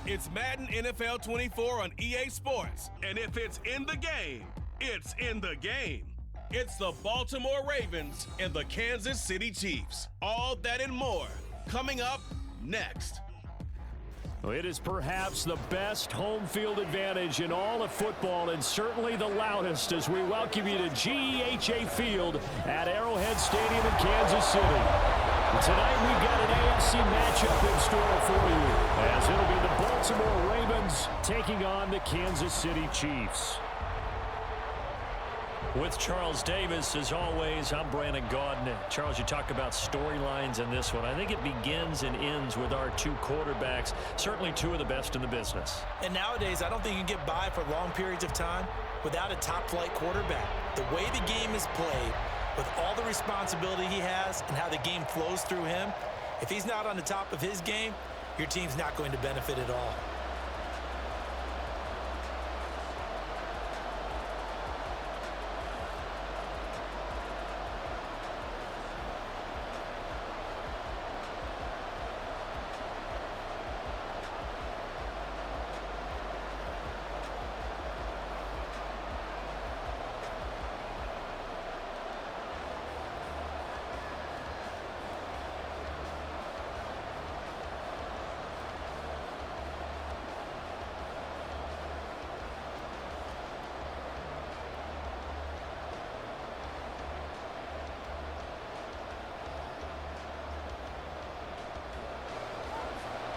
It's Madden NFL 24 on EA Sports. And if it's in the game, it's in the game. It's the Baltimore Ravens and the Kansas City Chiefs. All that and more coming up next. Well, it is perhaps the best home field advantage in all of football, and certainly the loudest, as we welcome you to GEHA Field at Arrowhead Stadium in Kansas City. And tonight we've got an AFC matchup in store for you, as it'll be the Baltimore Ravens taking on the Kansas City Chiefs. With Charles Davis, as always, I'm Brandon Gaudin. Charles, you talk about storylines in this one. I think it begins and ends with our two quarterbacks, certainly two of the best in the business. And nowadays, I don't think you can get by for long periods of time without a top-flight quarterback. The way the game is played, with all the responsibility he has and how the game flows through him, if he's not on the top of his game, your team's not going to benefit at all.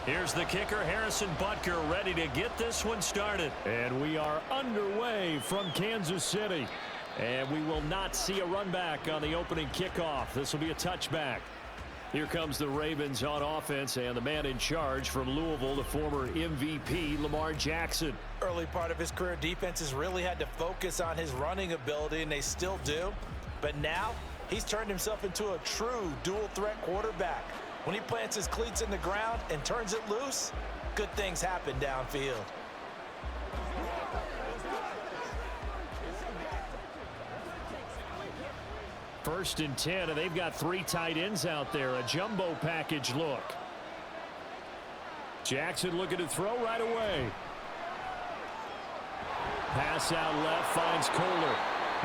Here's the kicker, Harrison Butker, ready to get this one started. And we are underway from Kansas City. And we will not see a run back on the opening kickoff. This will be a touchback. Here comes the Ravens on offense, and the man in charge from Louisville, the former MVP, Lamar Jackson. Early part of his career, defenses really had to focus on his running ability, and they still do. But now, he's turned himself into a true dual-threat quarterback. When he plants his cleats in the ground and turns it loose, good things happen downfield. First and 10, and they've got three tight ends out there. A jumbo package look. Jackson looking to throw right away. Pass out left, finds Kohler.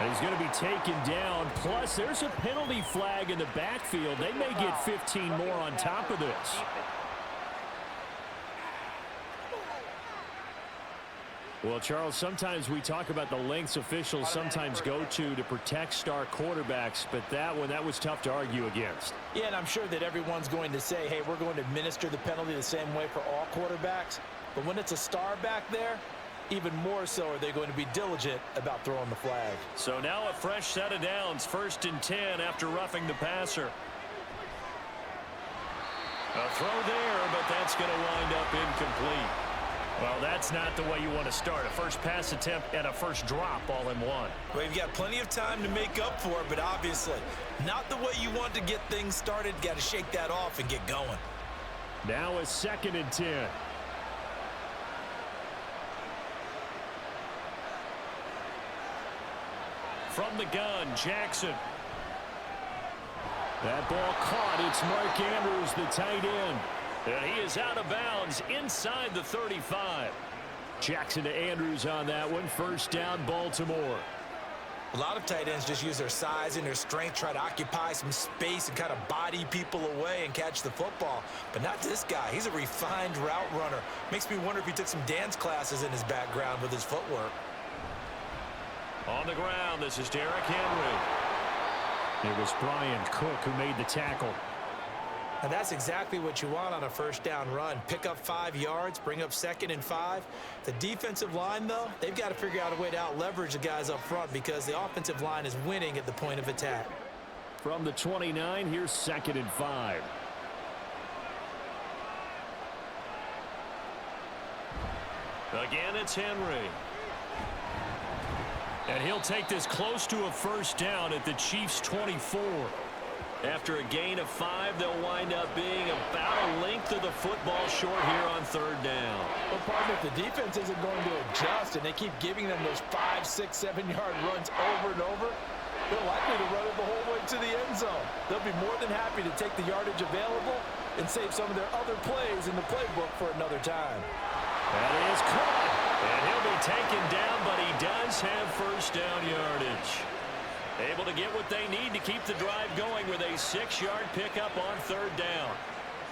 And he's going to be taken down. Plus, there's a penalty flag in the backfield. They may get 15 more on top of this. Well, Charles, sometimes we talk about the lengths officials sometimes go to protect star quarterbacks, but that one, that was tough to argue against. Yeah, and I'm sure that everyone's going to say, hey, we're going to administer the penalty the same way for all quarterbacks. But when it's a star back there, even more so are they going to be diligent about throwing the flag. So now a fresh set of downs, first and 10 after roughing the passer. A throw there, but that's going to wind up incomplete. Well, that's not the way you want to start. A first pass attempt and a first drop all in one. Well, you've got plenty of time to make up for it, but obviously not the way you want to get things started. Got to shake that off and get going. Now a second and 10. From the gun, Jackson. That ball caught. It's Mark Andrews, the tight end. And he is out of bounds inside the 35. Jackson to Andrews on that one. First down, Baltimore. A lot of tight ends just use their size and their strength, try to occupy some space and kind of body people away and catch the football. But not this guy. He's a refined route runner. Makes me wonder if he took some dance classes in his background with his footwork. On the ground, this is Derrick Henry. It was Brian Cook who made the tackle. And that's exactly what you want on a first down run. Pick up 5 yards, bring up 2nd and 5. The defensive line, though, they've got to figure out a way to out-leverage the guys up front because the offensive line is winning at the point of attack. From the 29, here's 2nd and 5. Again, it's Henry. And he'll take this close to a first down at the Chiefs' 24. After a gain of 5, they'll wind up being about a length of the football short here on 3rd down. Well, partner, if the defense isn't going to adjust and they keep giving them those 5, 6, 7-yard runs over and over, they're likely to run it the whole way to the end zone. They'll be more than happy to take the yardage available and save some of their other plays in the playbook for another time. That is caught. And he'll be taken down, but he does have first down yardage. Able to get what they need to keep the drive going with a 6-yard pickup on third down.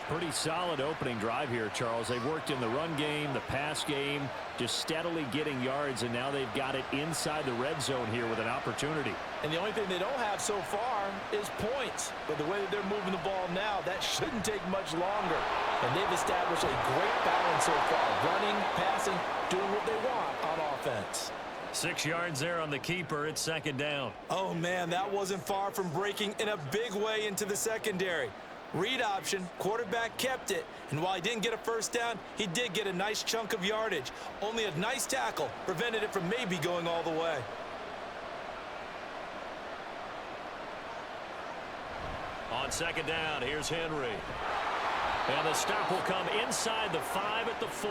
Pretty solid opening drive here, Charles. They've worked in the run game, the pass game, just steadily getting yards, and now they've got it inside the red zone here with an opportunity. And the only thing they don't have so far is points. But the way that they're moving the ball now, that shouldn't take much longer. And they've established a great balance so far. Running, passing, doing what they want on offense. 6 yards there on the keeper. It's second down. Oh, man, that wasn't far from breaking in a big way into the secondary. Read option, quarterback kept it, and while he didn't get a first down, he did get a nice chunk of yardage. Only a nice tackle prevented it from maybe going all the way. On second down, here's Henry. And the stop will come inside the 5 at the 4.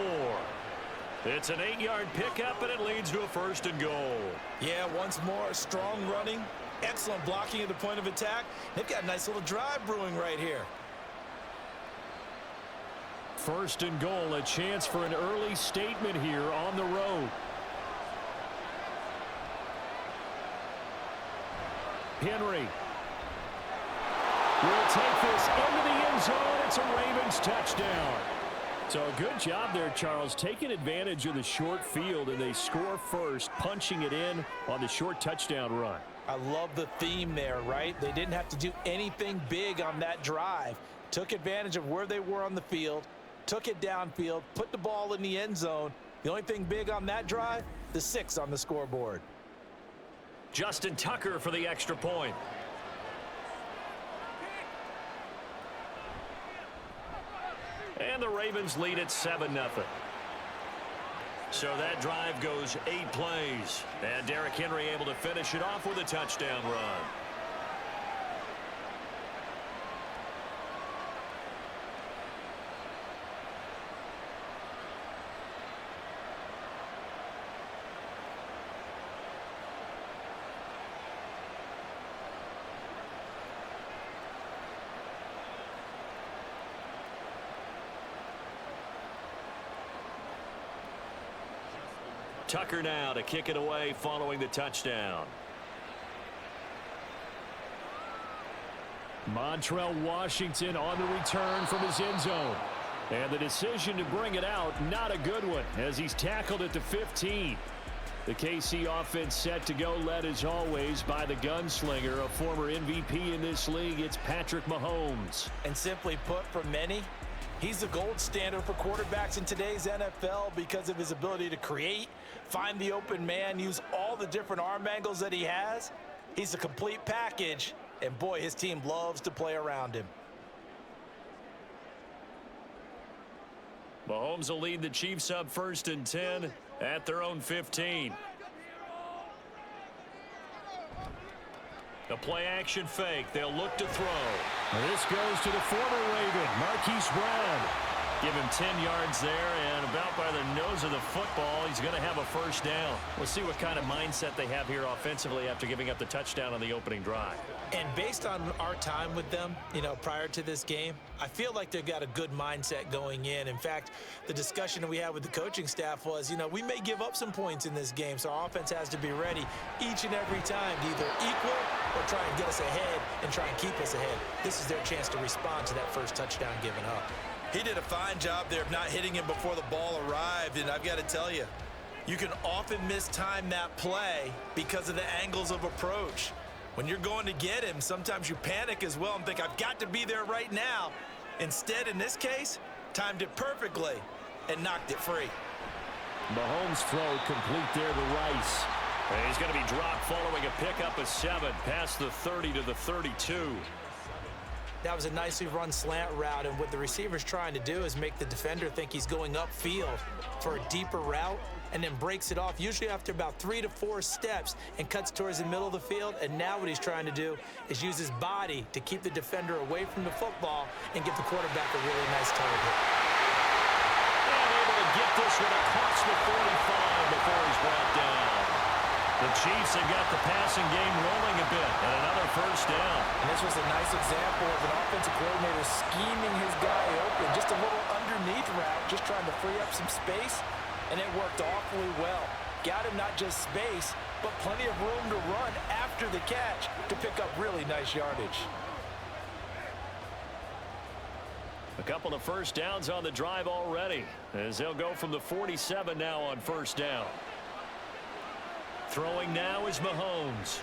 It's an 8-yard pickup, and it leads to a first and goal. Yeah, once more, strong running. Excellent blocking at the point of attack. They've got a nice little drive brewing right here. First and goal, a chance for an early statement here on the road. Henry will take this into the end zone. It's a Ravens touchdown. So a good job there, Charles, taking advantage of the short field, and they score first, punching it in on the short touchdown run. I love the theme there, right? They didn't have to do anything big on that drive. Took advantage of where they were on the field, took it downfield, put the ball in the end zone. The only thing big on that drive, the 6 on the scoreboard. Justin Tucker for the extra point. And the Ravens lead at 7-0. So that drive goes 8 plays. And Derrick Henry able to finish it off with a touchdown run. Tucker now to kick it away following the touchdown. Montrell Washington on the return from his end zone. And the decision to bring it out, not a good one, as he's tackled at the 15. The KC offense set to go, led as always by the gunslinger, a former MVP in this league. It's Patrick Mahomes. And simply put, for many, he's the gold standard for quarterbacks in today's NFL because of his ability to create, find the open man, use all the different arm angles that he has. He's a complete package, and boy, his team loves to play around him. Mahomes will lead the Chiefs up 1st and 10 at their own 15. The play-action fake. They'll look to throw. This goes to the former Raven, Marquise Brown. Give him 10 yards there, and about by the nose of the football, he's going to have a first down. We'll see what kind of mindset they have here offensively after giving up the touchdown on the opening drive. And based on our time with them, prior to this game, I feel like they've got a good mindset going in. In fact, the discussion that we had with the coaching staff was, we may give up some points in this game, so our offense has to be ready each and every time to either equal or try and get us ahead and try and keep us ahead. This is their chance to respond to that first touchdown given up. He did a fine job there of not hitting him before the ball arrived, and I've got to tell you, you can often mistime that play because of the angles of approach. When you're going to get him, sometimes you panic as well and think, I've got to be there right now. Instead, in this case, timed it perfectly and knocked it free. Mahomes' throw complete there to Rice. And he's going to be dropped following a pickup of 7 past the 30 to the 32. That was a nicely run slant route, and what the receiver's trying to do is make the defender think he's going upfield for a deeper route and then breaks it off, usually after about 3 to 4 steps, and cuts towards the middle of the field. And now what he's trying to do is use his body to keep the defender away from the football and give the quarterback a really nice target. And able to get this one across the 45 before he's brought down. The Chiefs have got the passing game rolling a bit, and another first down. And this was a nice example of an offensive coordinator scheming his guy open, just a little under underneath route, just trying to free up some space, and it worked awfully well. Got him not just space, but plenty of room to run after the catch to pick up really nice yardage. A couple of first downs on the drive already, as they'll go from the 47 now on first down. Throwing now is Mahomes.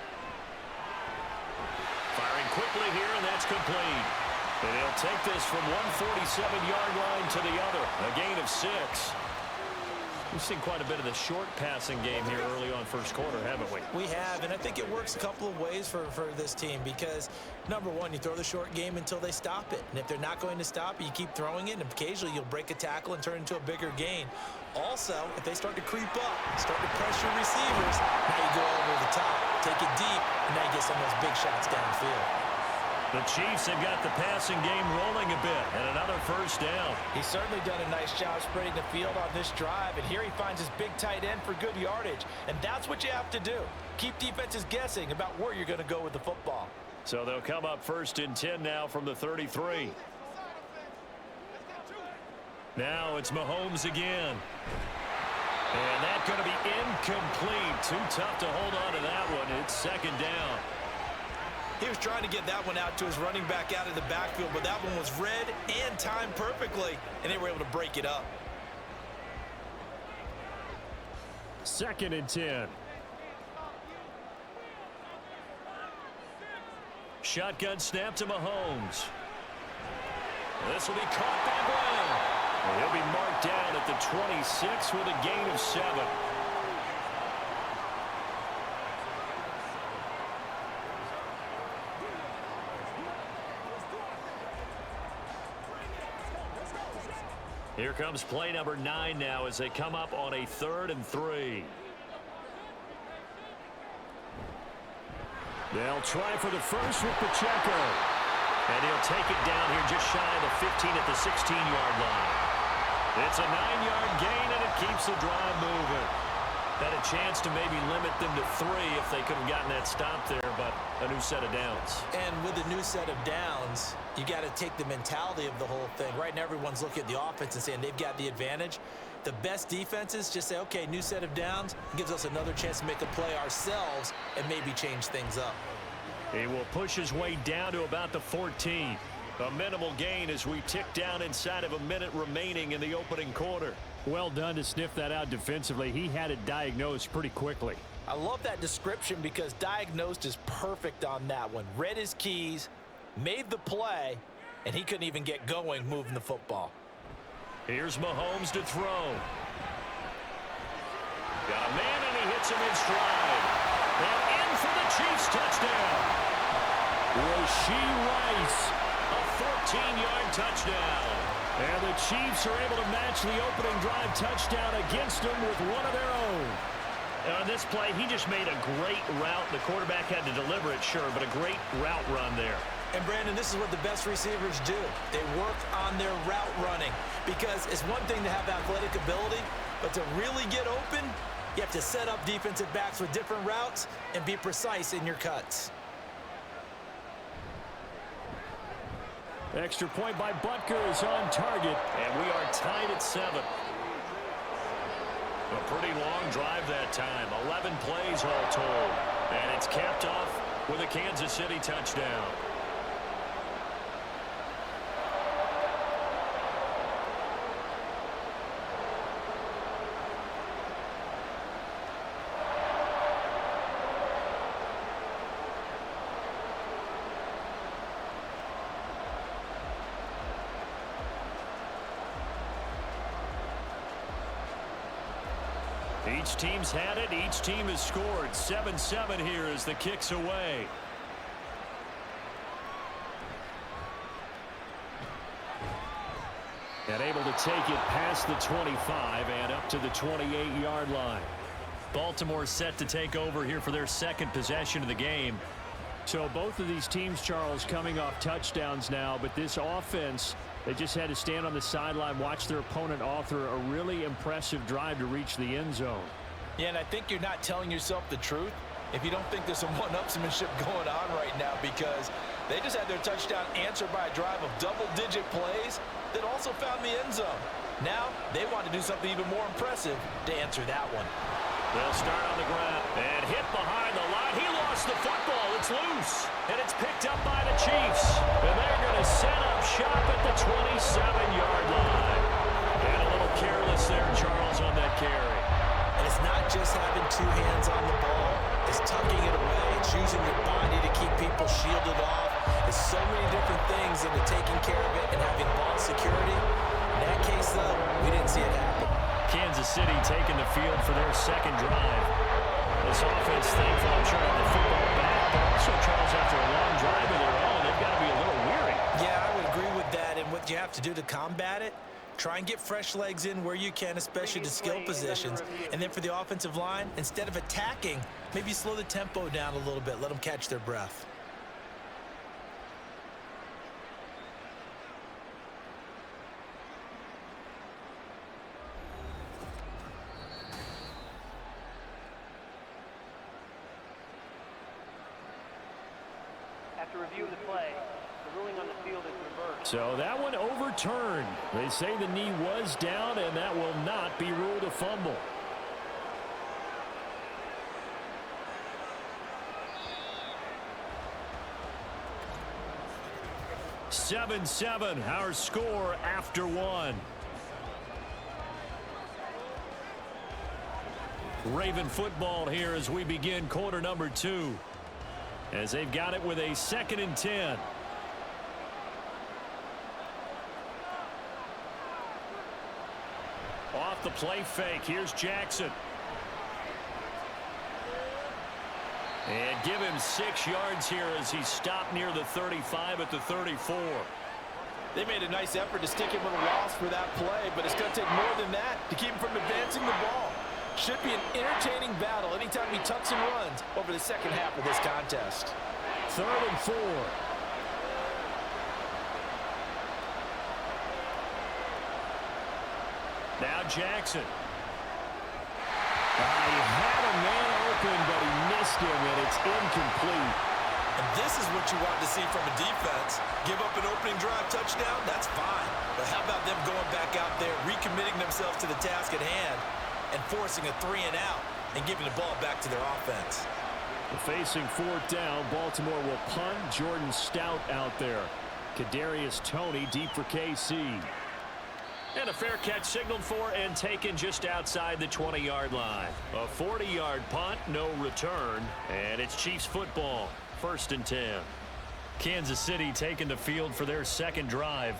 Firing quickly here, and that's complete. And he'll take this from one 47-yard line to the other. A gain of 6. We've seen quite a bit of the short passing game here early on first quarter, haven't we? We have, and I think it works a couple of ways for this team because, number one, you throw the short game until they stop it. And if they're not going to stop it, you keep throwing it, and occasionally you'll break a tackle and turn it into a bigger gain. Also, if they start to creep up, start to pressure receivers, now you go over the top, take it deep, and now you get some of those big shots downfield. The Chiefs have got the passing game rolling a bit, and another first down. He's certainly done a nice job spreading the field on this drive, and here he finds his big tight end for good yardage, and that's what you have to do. Keep defenses guessing about where you're going to go with the football. So they'll come up 1st and 10 now from the 33. Now it's Mahomes again. And that's going to be incomplete. Too tough to hold on to that one. It's 2nd down. He was trying to get that one out to his running back out of the backfield, but that one was read and timed perfectly, and they were able to break it up. 2nd and 10. Shotgun snap to Mahomes. This will be caught by Brown. He'll be marked down at the 26 with a gain of 7. Here comes play number 9 now as they come up on a 3rd and 3. They'll try for the first with Pacheco. And he'll take it down here just shy of the 15 at the 16-yard line. It's a 9-yard gain, and it keeps the drive moving. Had a chance to maybe limit them to 3 if they could have gotten that stop there, but a new set of downs. And with a new set of downs, you got to take the mentality of the whole thing. Right now, everyone's looking at the offense and saying they've got the advantage. The best defenses just say, okay, new set of downs, gives us another chance to make a play ourselves and maybe change things up. He will push his way down to about the 14. A minimal gain as we tick down inside of a minute remaining in the opening quarter. Well done to sniff that out defensively. He had it diagnosed pretty quickly. I love that description because diagnosed is perfect on that one. Read his keys, made the play, and he couldn't even get going moving the football. Here's Mahomes to throw. Got a man, and he hits him in stride. And in for the Chiefs touchdown. Rashee Rice, a 14-yard touchdown. And the Chiefs are able to match the opening drive touchdown against them with one of their own. On this play, he just made a great route. The quarterback had to deliver it, sure, but a great route run there. And, Brandon, this is what the best receivers do. They work on their route running because it's one thing to have athletic ability, but to really get open, you have to set up defensive backs with different routes and be precise in your cuts. Extra point by Butker is on target, and we are tied at 7. A pretty long drive that time. 11 plays all told. And it's capped off with a Kansas City touchdown. Each team's had it. Each team has scored. 7-7 here as the kick's away. And able to take it past the 25 and up to the 28-yard line. Baltimore set to take over here for their second possession of the game. So both of these teams, Charles, coming off touchdowns now, but this offense, they just had to stand on the sideline, watch their opponent author a really impressive drive to reach the end zone. Yeah, and I think you're not telling yourself the truth if you don't think there's some one-upsmanship going on right now because they just had their touchdown answered by a drive of double-digit plays that also also found the end zone. Now, they want to do something even more impressive to answer that one. They'll start on the ground and hit behind the line. He lost the football. It's loose. And it's picked up by the Chiefs. And they're going to set up shop at the 27-yard line. And a little careless there, Charles, on that carry. And it's not just having two hands on the ball. It's tucking it away. It's using your body to keep people shielded off. There's so many different things into taking care of it and having ball security. In that case, though, we didn't see it happen. Kansas City taking the field for their second drive. This offense thankful, I'm sure, have the football back. But also, Charles, after a long drive of their own, they've got to be a little weary. Yeah, I would agree with that. And what you have to do to combat it, try and get fresh legs in where you can, especially to skill positions. And then for the offensive line, instead of attacking, maybe slow the tempo down a little bit. Let them catch their breath. After review of the play, the ruling on the field is reversed. So that one overturned. They say the knee was down, and that will not be ruled a fumble. 7-7, our score after one. Raven football here as we begin quarter number 2. As they've got it with a 2nd and 10. Off the play fake. Here's Jackson. And give him 6 yards here as he stopped near the 35 at the 34. They made a nice effort to stick him with a loss for that play, but it's going to take more than that to keep him from advancing the ball. Should be an entertaining battle anytime he tucks and runs over the second half of this contest. 3rd and 4. Now Jackson. He had a man open, but he missed him, and it's incomplete. And this is what you want to see from a defense. Give up an opening drive touchdown, that's fine. But how about them going back out there, recommitting themselves to the task at hand, and forcing a 3 and out and giving the ball back to their offense. Facing 4th down, Baltimore will punt. Jordan Stout out there. Kadarius Toney deep for KC. And a fair catch signaled for and taken just outside the 20-yard line. A 40-yard punt, no return. And it's Chiefs football, 1st and 10. Kansas City taking the field for their second drive.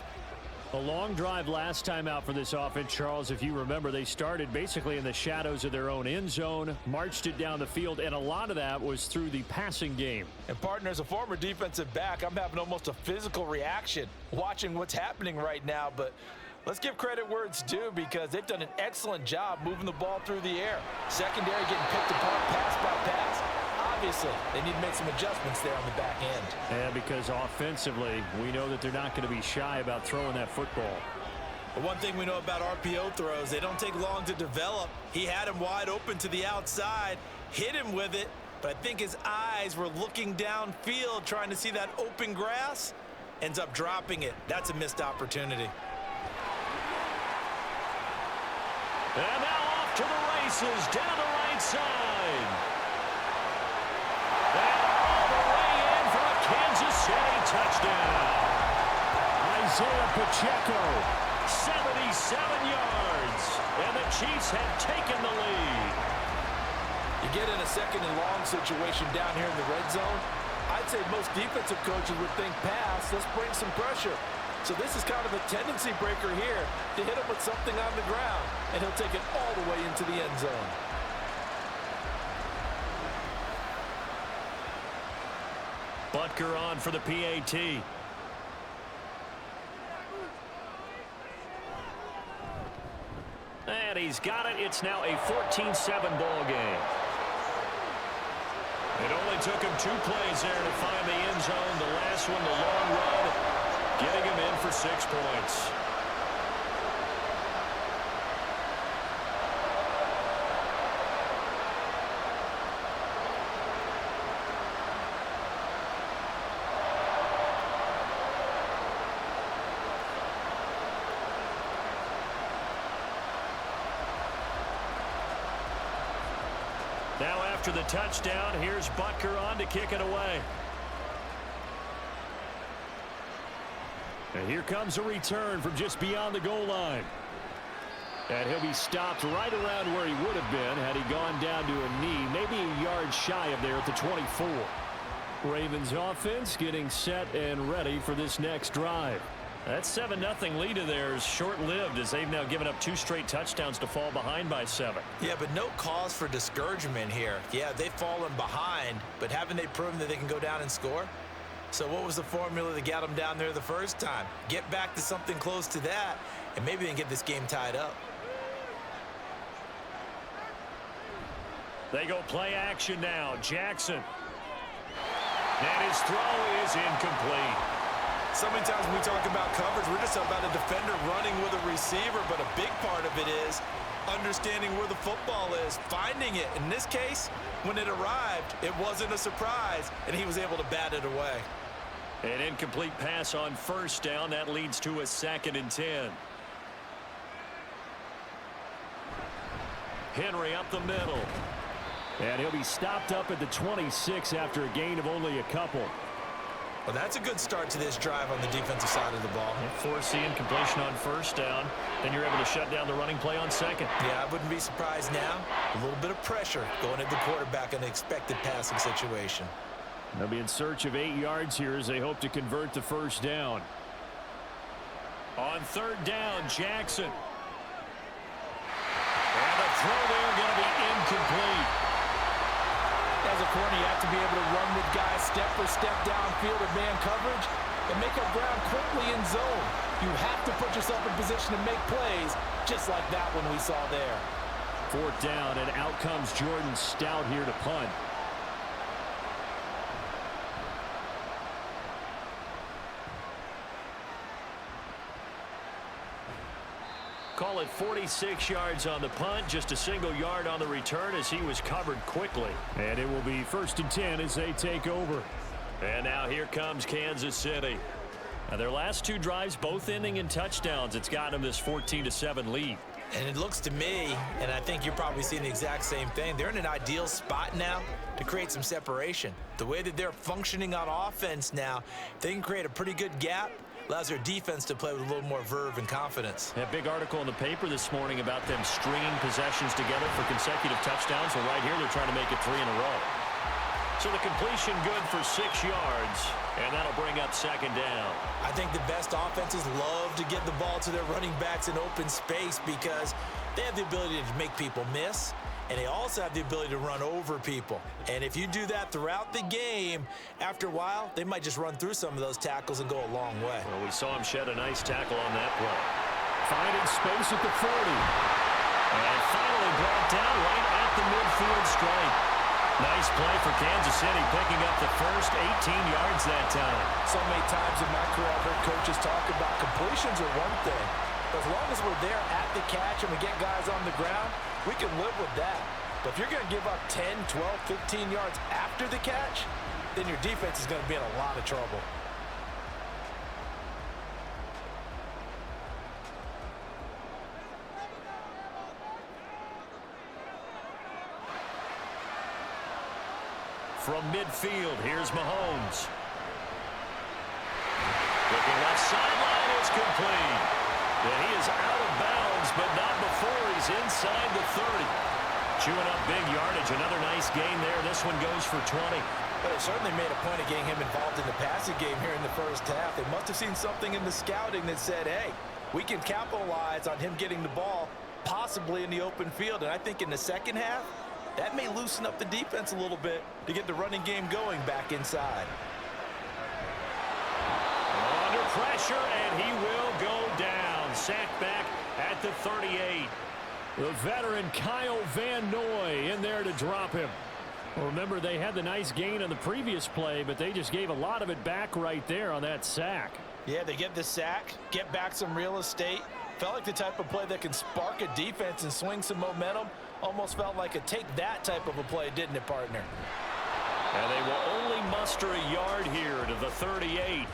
A long drive last time out for this offense, Charles. If you remember, they started basically in the shadows of their own end zone, marched it down the field, and a lot of that was through the passing game. And partner, as a former defensive back, I'm having almost a physical reaction watching what's happening right now. But let's give credit where it's due, because they've done an excellent job moving the ball through the air. Secondary getting picked apart pass by pass. Obviously, they need to make some adjustments there on the back end. Yeah, because offensively, we know that they're not going to be shy about throwing that football. But one thing we know about RPO throws, they don't take long to develop. He had him wide open to the outside, hit him with it, but I think his eyes were looking downfield trying to see that open grass. Ends up dropping it. That's a missed opportunity. And now off to the races down the right side. And all the way in for a Kansas City touchdown. Isaiah Pacheco, 77 yards. And the Chiefs have taken the lead. You get in a 2nd and long situation down here in the red zone. I'd say most defensive coaches would think pass. Let's bring some pressure. So this is kind of a tendency breaker here to hit him with something on the ground. And he'll take it all the way into the end zone. Butker on for the PAT. And he's got it. It's now a 14-7 ball game. It only took him 2 plays there to find the end zone. The last one, the long run, getting him in for 6 points. after the touchdown. Here's Butker on to kick it away. And here comes a return from just beyond the goal line. And he'll be stopped right around where he would have been had he gone down to a knee, maybe a yard shy of there at the 24. Ravens offense getting set and ready for this next drive. That 7-0 lead of theirs short-lived as they've now given up 2 straight touchdowns to fall behind by 7. Yeah, but no cause for discouragement here. Yeah, they've fallen behind, but haven't they proven that they can go down and score? So what was the formula that got them down there the first time? Get back to something close to that, and maybe they can get this game tied up. They go play action now. Jackson. And his throw is incomplete. So many times when we talk about coverage, we're just about a defender running with a receiver, but a big part of it is understanding where the football is, finding it. In this case, when it arrived, it wasn't a surprise, and he was able to bat it away. An incomplete pass on first down. That leads to a 2nd and 10. Henry up the middle. And he'll be stopped up at the 26 after a gain of only a couple. Well, that's a good start to this drive on the defensive side of the ball. Force the incompletion on first down. Then you're able to shut down the running play on 2nd. Yeah, I wouldn't be surprised now. A little bit of pressure going at the quarterback in an expected passing situation. They'll be in search of 8 yards here as they hope to convert the first down. On 3rd down, Jackson. And the throw there going to be incomplete. As a corner, you have to be able to run with guys step for step downfield in man coverage and make up ground quickly in zone. You have to put yourself in position to make plays, just like that one we saw there. 4th down, and out comes Jordan Stout here to punt. Call it 46 yards on the punt, just a single yard on the return as he was covered quickly. And it will be 1st and 10 as they take over. And now here comes Kansas City. Now their last 2 drives both ending in touchdowns. It's got them this 14-7 lead. And it looks to me, and I think you're probably seeing the exact same thing, they're in an ideal spot now to create some separation. The way that they're functioning on offense now, they can create a pretty good gap. Allows their defense to play with a little more verve and confidence. A big article in the paper this morning about them stringing possessions together for consecutive touchdowns. Well, right here, they're trying to make it 3 in a row. So the completion good for 6 yards, and that'll bring up 2nd down. I think the best offenses love to get the ball to their running backs in open space because they have the ability to make people miss, and they also have the ability to run over people. And if you do that throughout the game, after a while, they might just run through some of those tackles and go a long way. Well, we saw him shed a nice tackle on that play. Finding space at the 40. And finally brought down right at the midfield stripe. Nice play for Kansas City, picking up the first 18 yards that time. So many times in my career, I've heard coaches talk about completions are one thing. But as long as we're there at the catch and we get guys on the ground, we can live with that. But if you're going to give up 10, 12, 15 yards after the catch, then your defense is going to be in a lot of trouble. From midfield, here's Mahomes. Looking left sideline, it's complete. And he is out of bounds, but not before he's inside the 30. Chewing up big yardage. Another nice gain there. This one goes for 20. But it certainly made a point of getting him involved in the passing game here in the first half. They must have seen something in the scouting that said, hey, we can capitalize on him getting the ball, possibly in the open field. And I think in the second half, that may loosen up the defense a little bit to get the running game going back inside. Under pressure, and he will go down. Sacked back at the 38. The veteran Kyle Van Noy in there to drop him. Well, remember, they had the nice gain on the previous play, but they just gave a lot of it back right there on that sack. Yeah, they get the sack, get back some real estate. Felt like the type of play that can spark a defense and swing some momentum. Almost felt like a take that type of a play, didn't it, partner? And they will only muster a yard here to the 38.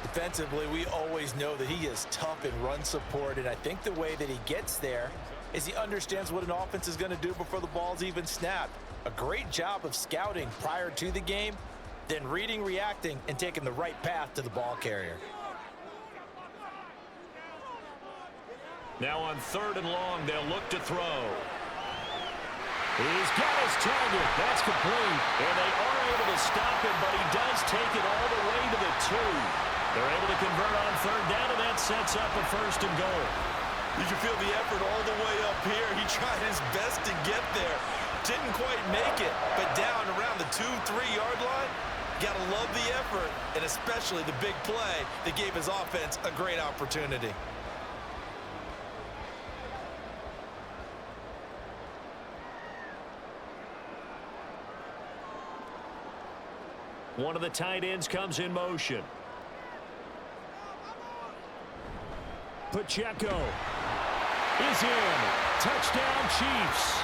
Defensively, we always know that he is tough in run support, and I think the way that he gets there is he understands what an offense is going to do before the ball's even snapped. A great job of scouting prior to the game, then reading, reacting, and taking the right path to the ball carrier. Now on 3rd and long, they'll look to throw. He's got his target. That's complete. And they are able to stop him, but he does take it all the way to the 2. They're able to convert on 3rd down, and that sets up a 1st and goal. You can feel the effort all the way up here. He tried his best to get there. Didn't quite make it, but down around the 2-3-yard line, got to love the effort, and especially the big play that gave his offense a great opportunity. One of the tight ends comes in motion. Pacheco is in. Touchdown, Chiefs.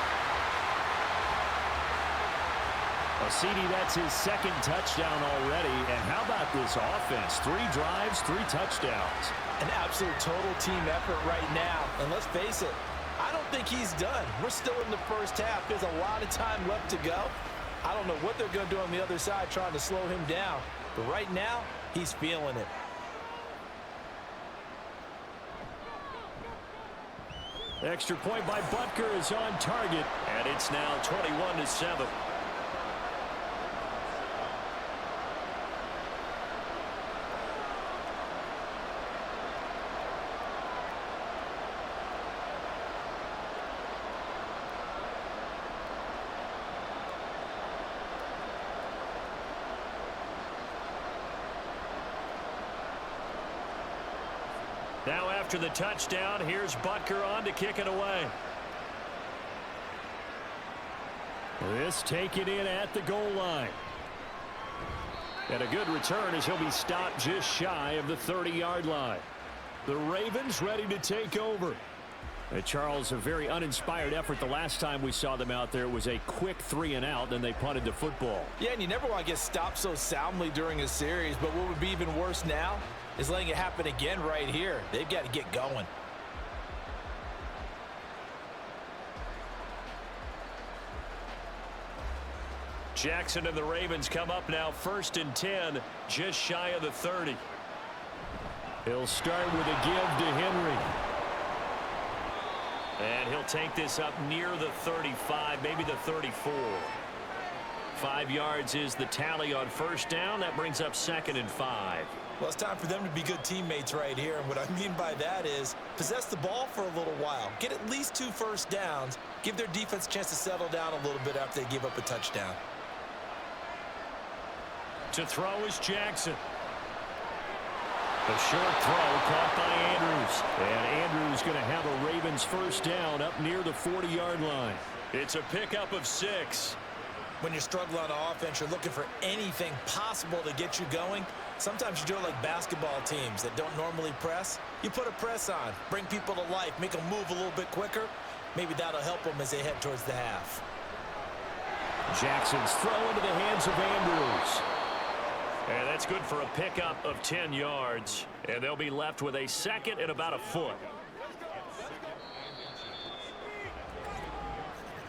CD, that's his 2nd touchdown already. And how about this offense? 3 drives, 3 touchdowns. An absolute total team effort right now. And let's face it, I don't think he's done. We're still in the first half. There's a lot of time left to go. I don't know what they're going to do on the other side trying to slow him down. But right now, he's feeling it. Extra point by Butker is on target. And it's now 21-7. Now after the touchdown, here's Butker on to kick it away. This taken in at the goal line. And a good return as he'll be stopped just shy of the 30-yard line. The Ravens ready to take over. And Charles, a very uninspired effort the last time we saw them out there. It was a quick 3 and out, then they punted the football. Yeah, and you never want to get stopped so soundly during a series, but what would be even worse now is letting it happen again right here. They've got to get going. Jackson and the Ravens come up now 1st and 10, just shy of the 30. He'll start with a give to Henry. And he'll take this up near the 35, maybe the 34. 5 yards is the tally on 1st down. That brings up 2nd and 5. Well, it's time for them to be good teammates right here. And what I mean by that is possess the ball for a little while. Get at least 2 first downs. Give their defense a chance to settle down a little bit after they give up a touchdown. To throw is Jackson. A short throw caught by Andrews. And Andrews going to have a Ravens 1st down up near the 40-yard line. It's a pickup of 6. When you're struggling on offense, you're looking for anything possible to get you going. Sometimes you do it like basketball teams that don't normally press. You put a press on, bring people to life, make them move a little bit quicker. Maybe that'll help them as they head towards the half. Jackson's throw into the hands of Andrews. And that's good for a pickup of 10 yards. And they'll be left with a 2nd and about a foot.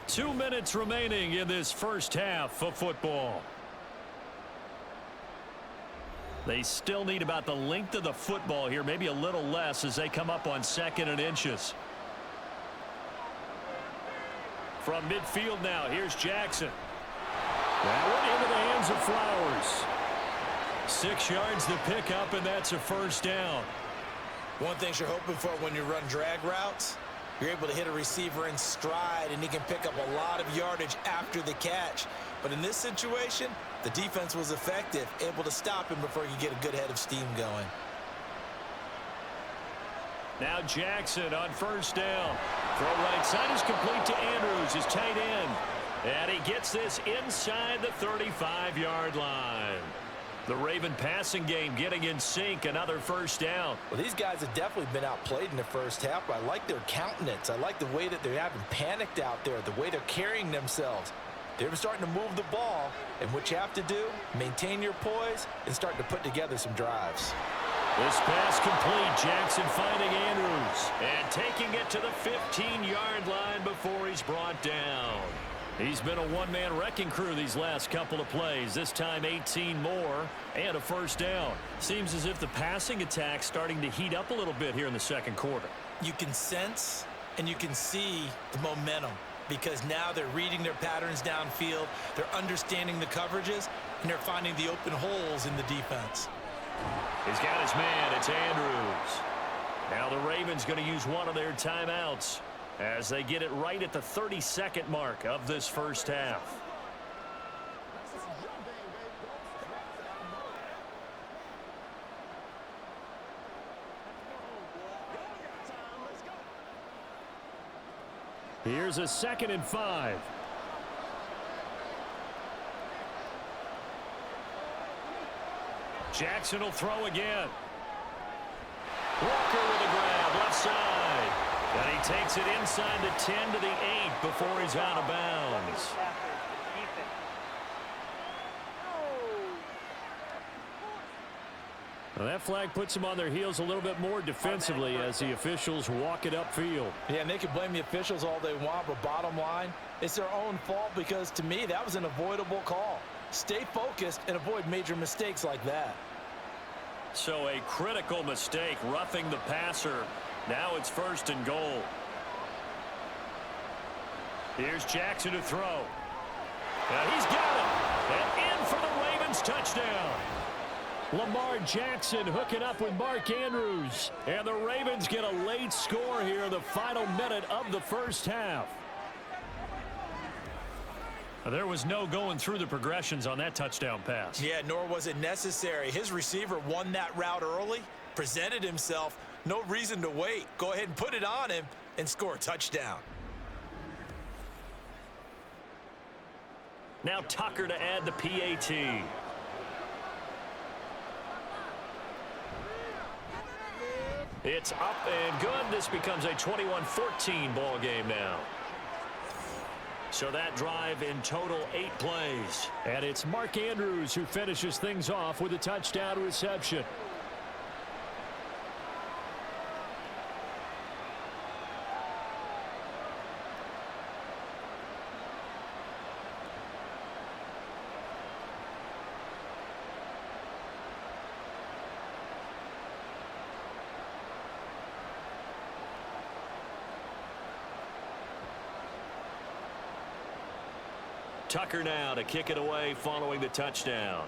2 minutes remaining in this first half of football. They still need about the length of the football here, maybe a little less as they come up on 2nd and inches. From midfield now, here's Jackson. That one into the hands of Flowers. 6 yards to pick up, and that's a 1st down. One thing you're hoping for when you run drag routes, you're able to hit a receiver in stride, and he can pick up a lot of yardage after the catch. But in this situation, the defense was effective, able to stop him before he could get a good head of steam going. Now Jackson on 1st down. Throw right side is complete to Andrews, his tight end. And he gets this inside the 35-yard line. The Raven passing game getting in sync, another 1st down. Well, these guys have definitely been outplayed in the first half. I like their countenance. I like the way that they haven't panicked out there, the way they're carrying themselves. They're starting to move the ball, and what you have to do, maintain your poise and start to put together some drives. This pass complete. Jackson finding Andrews and taking it to the 15-yard line before he's brought down. He's been a one-man wrecking crew these last couple of plays. This time 18 more and a first down. Seems as if the passing attack's starting to heat up a little bit here in the second quarter. You can sense and you can see the momentum because now they're reading their patterns downfield, they're understanding the coverages, and they're finding the open holes in the defense. He's got his man. It's Andrews. Now the Ravens going to use one of their timeouts as they get it right at the 32nd mark of this first half. Here's a 2nd and 5. Jackson will throw again. Walker with a grab, left side. And he takes it inside the 10 to the 8 before he's out of bounds. Well, that flag puts them on their heels a little bit more defensively as the officials walk it upfield. Yeah, and they can blame the officials all they want, but bottom line, it's their own fault because, to me, that was an avoidable call. Stay focused and avoid major mistakes like that. So a critical mistake, roughing the passer. Now it's 1st and goal. Here's Jackson to throw. And he's got it. And in for the Ravens touchdown. Lamar Jackson hooking up with Mark Andrews. And the Ravens get a late score here in the final minute of the first half. There was no going through the progressions on that touchdown pass. Yeah, nor was it necessary. His receiver won that route early, presented himself. No reason to wait. Go ahead and put it on him and score a touchdown. Now Tucker to add the PAT. It's up and good. This becomes a 21-14 ball game now. So that drive in total 8 plays. And it's Mark Andrews who finishes things off with a touchdown reception. Tucker now to kick it away following the touchdown.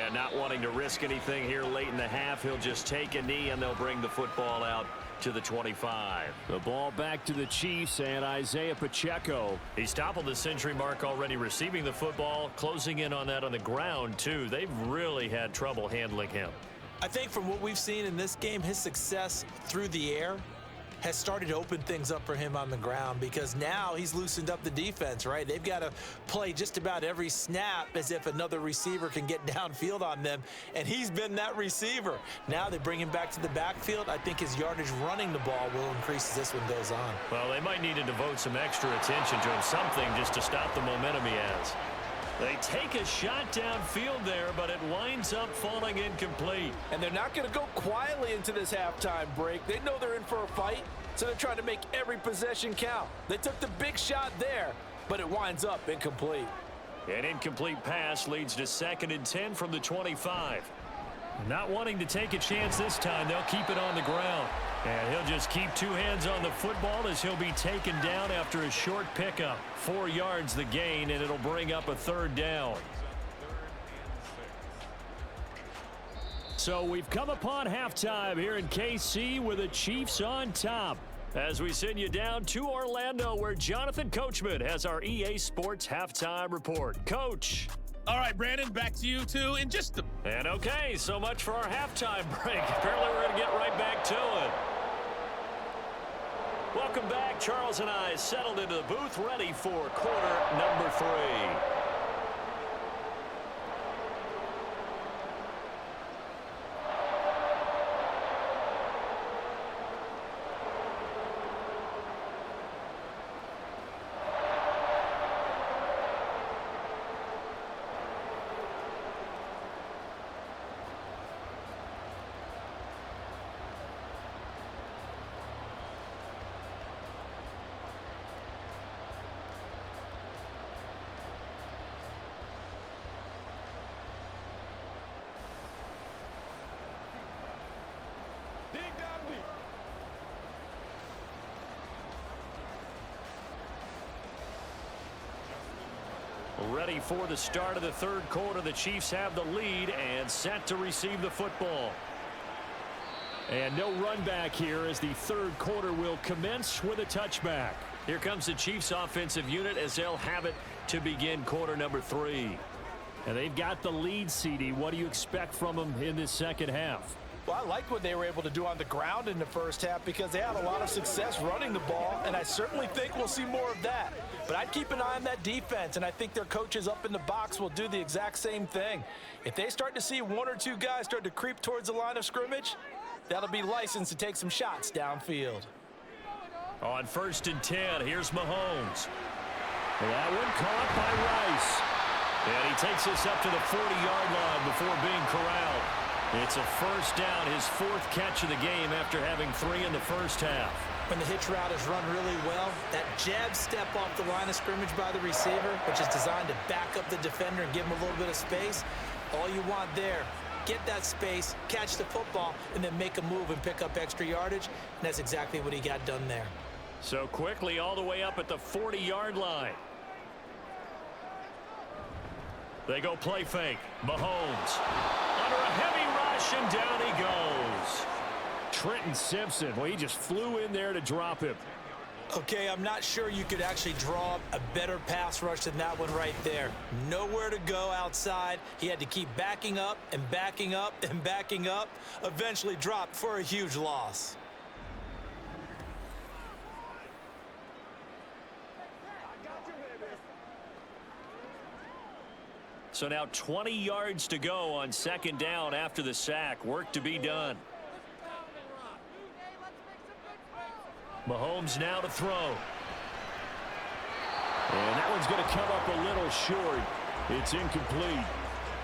And not wanting to risk anything here late in the half, he'll just take a knee and they'll bring the football out to the 25. The ball back to the Chiefs and Isaiah Pacheco. He's toppled the century mark already receiving the football, closing in on that on the ground too. They've really had trouble handling him. I think from what we've seen in this game, his success through the air has started to open things up for him on the ground because now he's loosened up the defense, right? They've got to play just about every snap as if another receiver can get downfield on them, and he's been that receiver. Now they bring him back to the backfield. I think his yardage running the ball will increase as this one goes on. Well, they might need to devote some extra attention to him, something just to stop the momentum he has. They take a shot downfield there, but it winds up falling incomplete. And they're not going to go quietly into this halftime break. They know they're in for a fight, so they're trying to make every possession count. They took the big shot there, but it winds up incomplete. An incomplete pass leads to 2nd and 10 from the 25. Not wanting to take a chance this time, they'll keep it on the ground. And he'll just keep 2 hands on the football as he'll be taken down after a short pickup. 4 yards the gain, and it'll bring up a 3rd down. So we've come upon halftime here in KC with the Chiefs on top. As we send you down to Orlando, where Jonathan Coachman has our EA Sports halftime report. Coach. All right, Brandon, back to you two in just a... And okay, so much for our halftime break. Apparently we're going to get right back to it. Welcome back. Charles and I settled into the booth, ready for quarter number 3. ready for the start of the third quarter. The Chiefs have the lead and set to receive the football. And no run back here as the third quarter will commence with a touchback. Here comes the Chiefs offensive unit as they'll have it to begin quarter number 3. And they've got the lead, CD. What do you expect from them in this second half? Well, I liked what they were able to do on the ground in the first half because they had a lot of success running the ball, and I certainly think we'll see more of that. But I'd keep an eye on that defense, and I think their coaches up in the box will do the exact same thing. If they start to see one or two guys start to creep towards the line of scrimmage, that'll be licensed to take some shots downfield. On 1st and 10, here's Mahomes. That one caught by Rice. And he takes this up to the 40-yard line before being corralled. It's a first down, his 4th catch of the game after having 3 in the first half. When the hitch route is run really well, that jab step off the line of scrimmage by the receiver, which is designed to back up the defender and give him a little bit of space, all you want there, get that space, catch the football, and then make a move and pick up extra yardage, and that's exactly what he got done there. So quickly all the way up at the 40-yard line. They go play fake. Mahomes under a heavy rush, and down he goes. Trenton Simpson, well, he just flew in there to drop him. Okay, I'm not sure you could actually draw up a better pass rush than that one right there. Nowhere to go outside. He had to keep backing up and backing up and backing up. Eventually dropped for a huge loss. So now 20 yards to go on 2nd down after the sack. Work to be done. Mahomes now to throw. And that one's going to come up a little short. It's incomplete.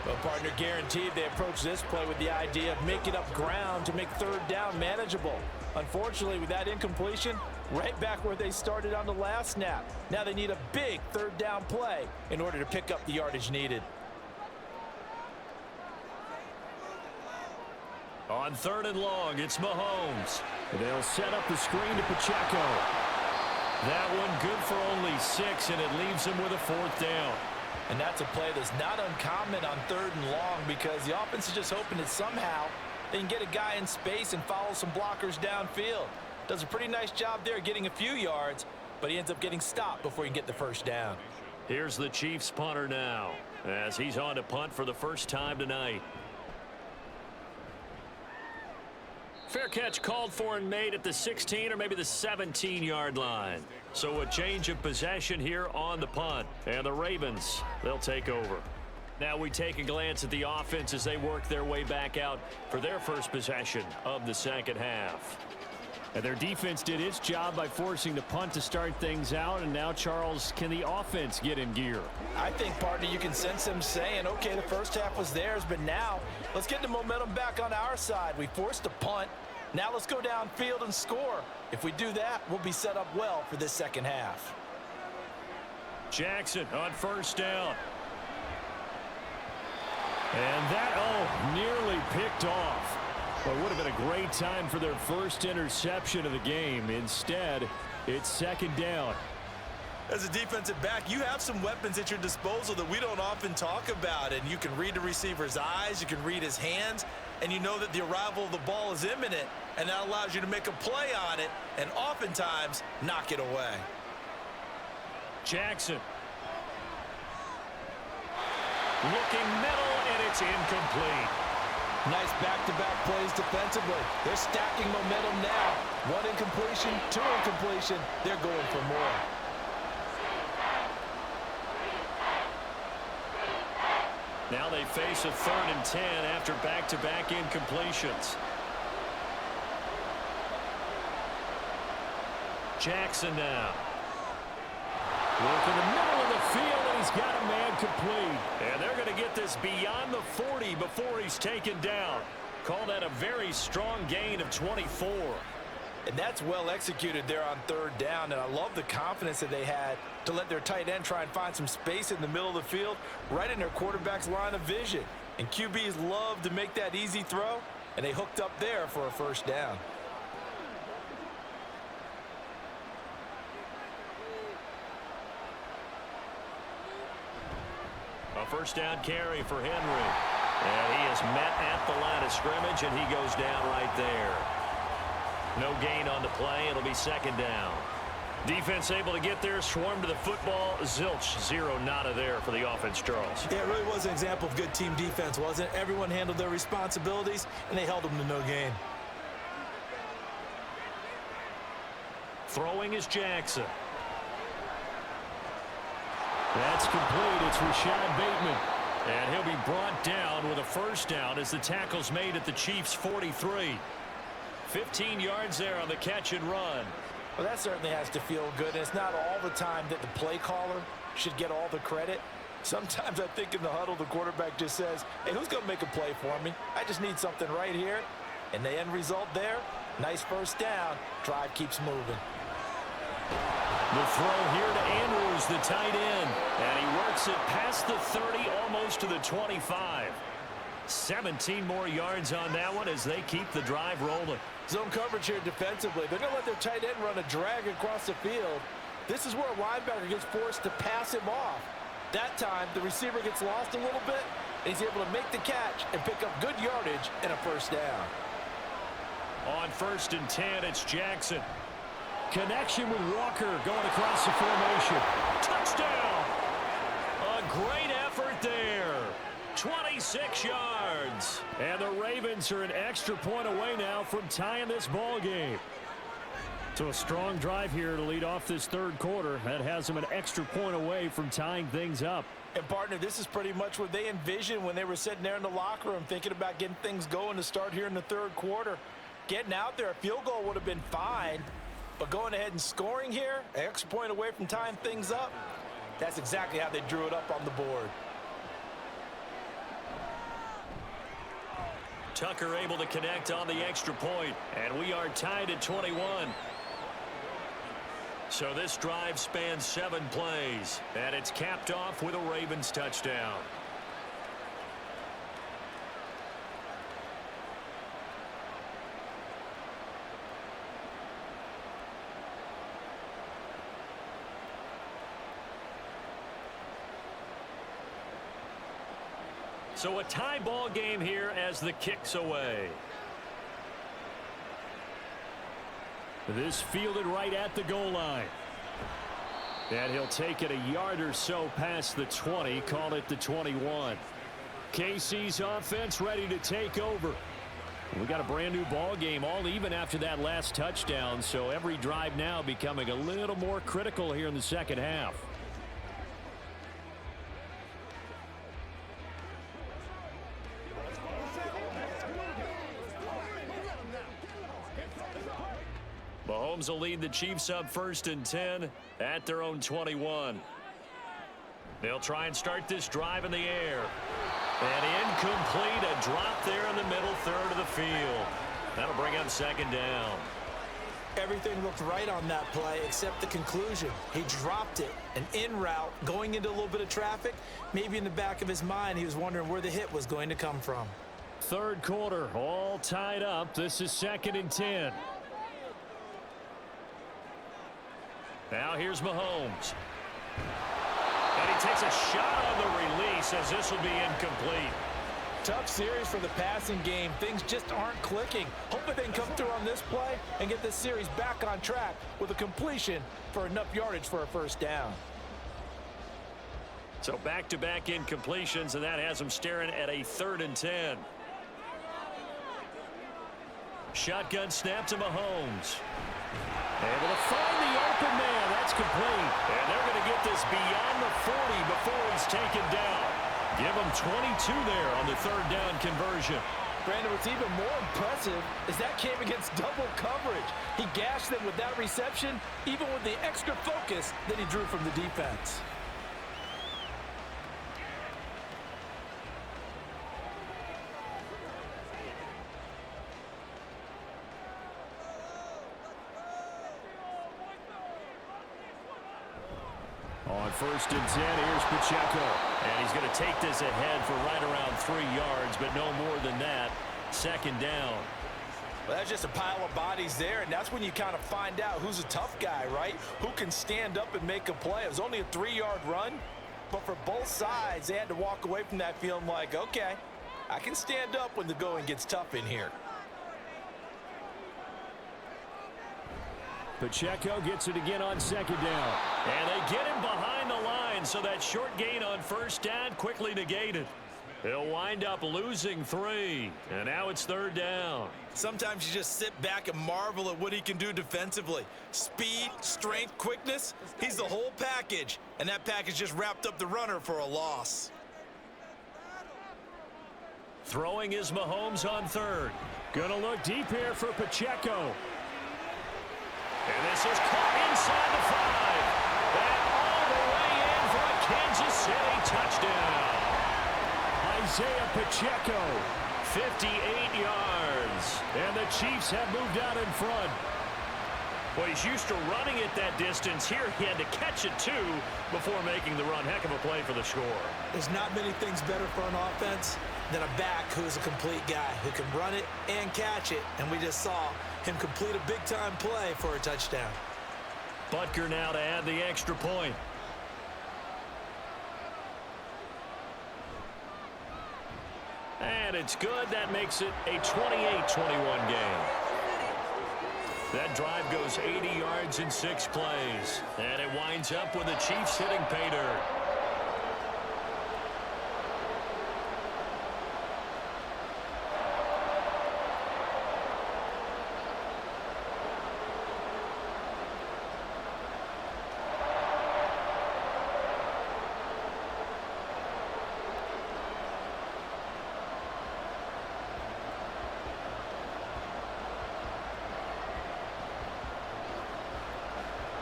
Well, partner, guaranteed they approach this play with the idea of making up ground to make 3rd down manageable. Unfortunately, with that incompletion, right back where they started on the last snap. Now they need a big 3rd down play in order to pick up the yardage needed. On 3rd and long, it's Mahomes. They'll set up the screen to Pacheco. That one good for only 6, and it leaves him with a 4th down. And that's a play that's not uncommon on 3rd and long because the offense is just hoping that somehow they can get a guy in space and follow some blockers downfield. Does a pretty nice job there getting a few yards, but he ends up getting stopped before he can get the 1st down. Here's the Chiefs punter now as he's on to punt for the first time tonight. Fair catch called for and made at the 16 or maybe the 17-yard line. So a change of possession here on the punt. And the Ravens, they'll take over. Now we take a glance at the offense as they work their way back out for their first possession of the second half. And their defense did its job by forcing the punt to start things out. And now, Charles, can the offense get in gear? I think, partner, you can sense them saying, okay, the first half was theirs, but now let's get the momentum back on our side. We forced a punt. Now let's go downfield and score. If we do that, we'll be set up well for this second half. Jackson on 1st down. And that, nearly picked off. Well, it would have been a great time for their first interception of the game. Instead, it's 2nd down. As a defensive back, you have some weapons at your disposal that we don't often talk about. And you can read the receiver's eyes, you can read his hands, and you know that the arrival of the ball is imminent. And that allows you to make a play on it and oftentimes knock it away. Jackson. Looking middle, and it's incomplete. Nice back-to-back plays defensively. They're stacking momentum now. 1 incompletion, 2 incompletion. They're going for more. Now they face a 3rd and 10 after back-to-back incompletions. Jackson now. Work in the middle of the field, and he's got a man complete. And they're going to get this beyond the 40 before he's taken down. Call that a very strong gain of 24. And that's well executed there on 3rd down. And I love the confidence that they had to let their tight end try and find some space in the middle of the field, right in their quarterback's line of vision. And QBs love to make that easy throw, and they hooked up there for a 1st down. A first down carry for Henry. And he is met at the line of scrimmage, and he goes down right there. No gain on the play. It'll be second down. Defense able to get there, swarm to the football. Zilch, zero, nada there for the offense, Charles. Yeah, it really was an example of good team defense, wasn't it? Everyone handled their responsibilities, and they held them to no gain. Throwing is Jackson. That's complete. It's Rashad Bateman. And he'll be brought down with a first down as the tackle's made at the Chiefs' 43. 15 yards there on the catch and run. Well, that certainly has to feel good. And it's not all the time that the play caller should get all the credit. Sometimes I think in the huddle, the quarterback just says, hey, who's going to make a play for me? I just need something right here. And the end result there, nice first down. Drive keeps moving. The throw here to Andrews, the tight end. And he works it past the 30, almost to the 25. 17 more yards on that one as they keep the drive rolling. Zone coverage here defensively. They're going to let their tight end run a drag across the field. This is where a linebacker gets forced to pass him off. That time, the receiver gets lost a little bit, and he's able to make the catch and pick up good yardage and a first down. On 1st and 10, it's Jackson. Connection with Walker going across the formation. Touchdown! A great effort there. 26 yards. And the Ravens are an extra point away now from tying this ball game. So a strong drive here to lead off this third quarter. That has them an extra point away from tying things up. And, partner, this is pretty much what they envisioned when they were sitting there in the locker room thinking about getting things going to start here in the third quarter. Getting out there, a field goal would have been fine. But going ahead and scoring here, an extra point away from tying things up, that's exactly how they drew it up on the board. Tucker able to connect on the extra point, and we are tied at 21. So this drive spans 7 plays, and it's capped off with a Ravens touchdown. So a tie ball game here as the kick's away. This fielded right at the goal line. And he'll take it a yard or so past the 20, call it the 21. KC's offense ready to take over. We got a brand new ball game, all even after that last touchdown, so every drive now becoming a little more critical here in the second half. Mahomes will lead the Chiefs up 1st and 10 at their own 21. They'll try and start this drive in the air. And incomplete, a drop there in the middle third of the field. That'll bring up second down. Everything looked right on that play except the conclusion. He dropped it, an in route, going into a little bit of traffic. Maybe in the back of his mind, he was wondering where the hit was going to come from. Third quarter, all tied up. This is 2nd and 10. Now here's Mahomes. And he takes a shot on the release as this will be incomplete. Tough series for the passing game. Things just aren't clicking. Hoping they can come through on this play and get this series back on track with a completion for enough yardage for a first down. So back-to-back incompletions, and that has them staring at a 3rd and 10. Shotgun snap to Mahomes. Able to find the open man. That's complete. And they're going to get this beyond the 40 before he's taken down. Give him 22 there on the 3rd down conversion. Brandon, what's even more impressive is that came against double coverage. He gashed them with that reception, even with the extra focus that he drew from the defense. On 1st and 10, here's Pacheco. And he's going to take this ahead for right around 3 yards, but no more than that. 2nd down. Well, that's just a pile of bodies there, and that's when you kind of find out who's a tough guy, right? Who can stand up and make a play. It was only a 3-yard run, But for both sides, they had to walk away from that feeling like, okay, I can stand up when the going gets tough in here. Pacheco gets it again on second down. And they get him behind the line, so that short gain on first down quickly negated. He'll wind up losing 3, and now it's third down. Sometimes you just sit back and marvel at what he can do defensively. Speed, strength, quickness, he's the whole package. And that package just wrapped up the runner for a loss. Throwing is Mahomes on third. Gonna look deep here for Pacheco. And this is caught inside the 5. And all the way in for a Kansas City touchdown. Isaiah Pacheco, 58 yards. And the Chiefs have moved out in front. Well, he's used to running it that distance. Here he had to catch it, too, before making the run. Heck of a play for the score. There's not many things better for an offense than a back who's a complete guy who can run it and catch it. And we just saw him complete a big-time play for a touchdown. Butker now to add the extra point. And it's good. That makes it a 28-21 game. That drive goes 80 yards in 6 plays. And it winds up with the Chiefs hitting pay dirt.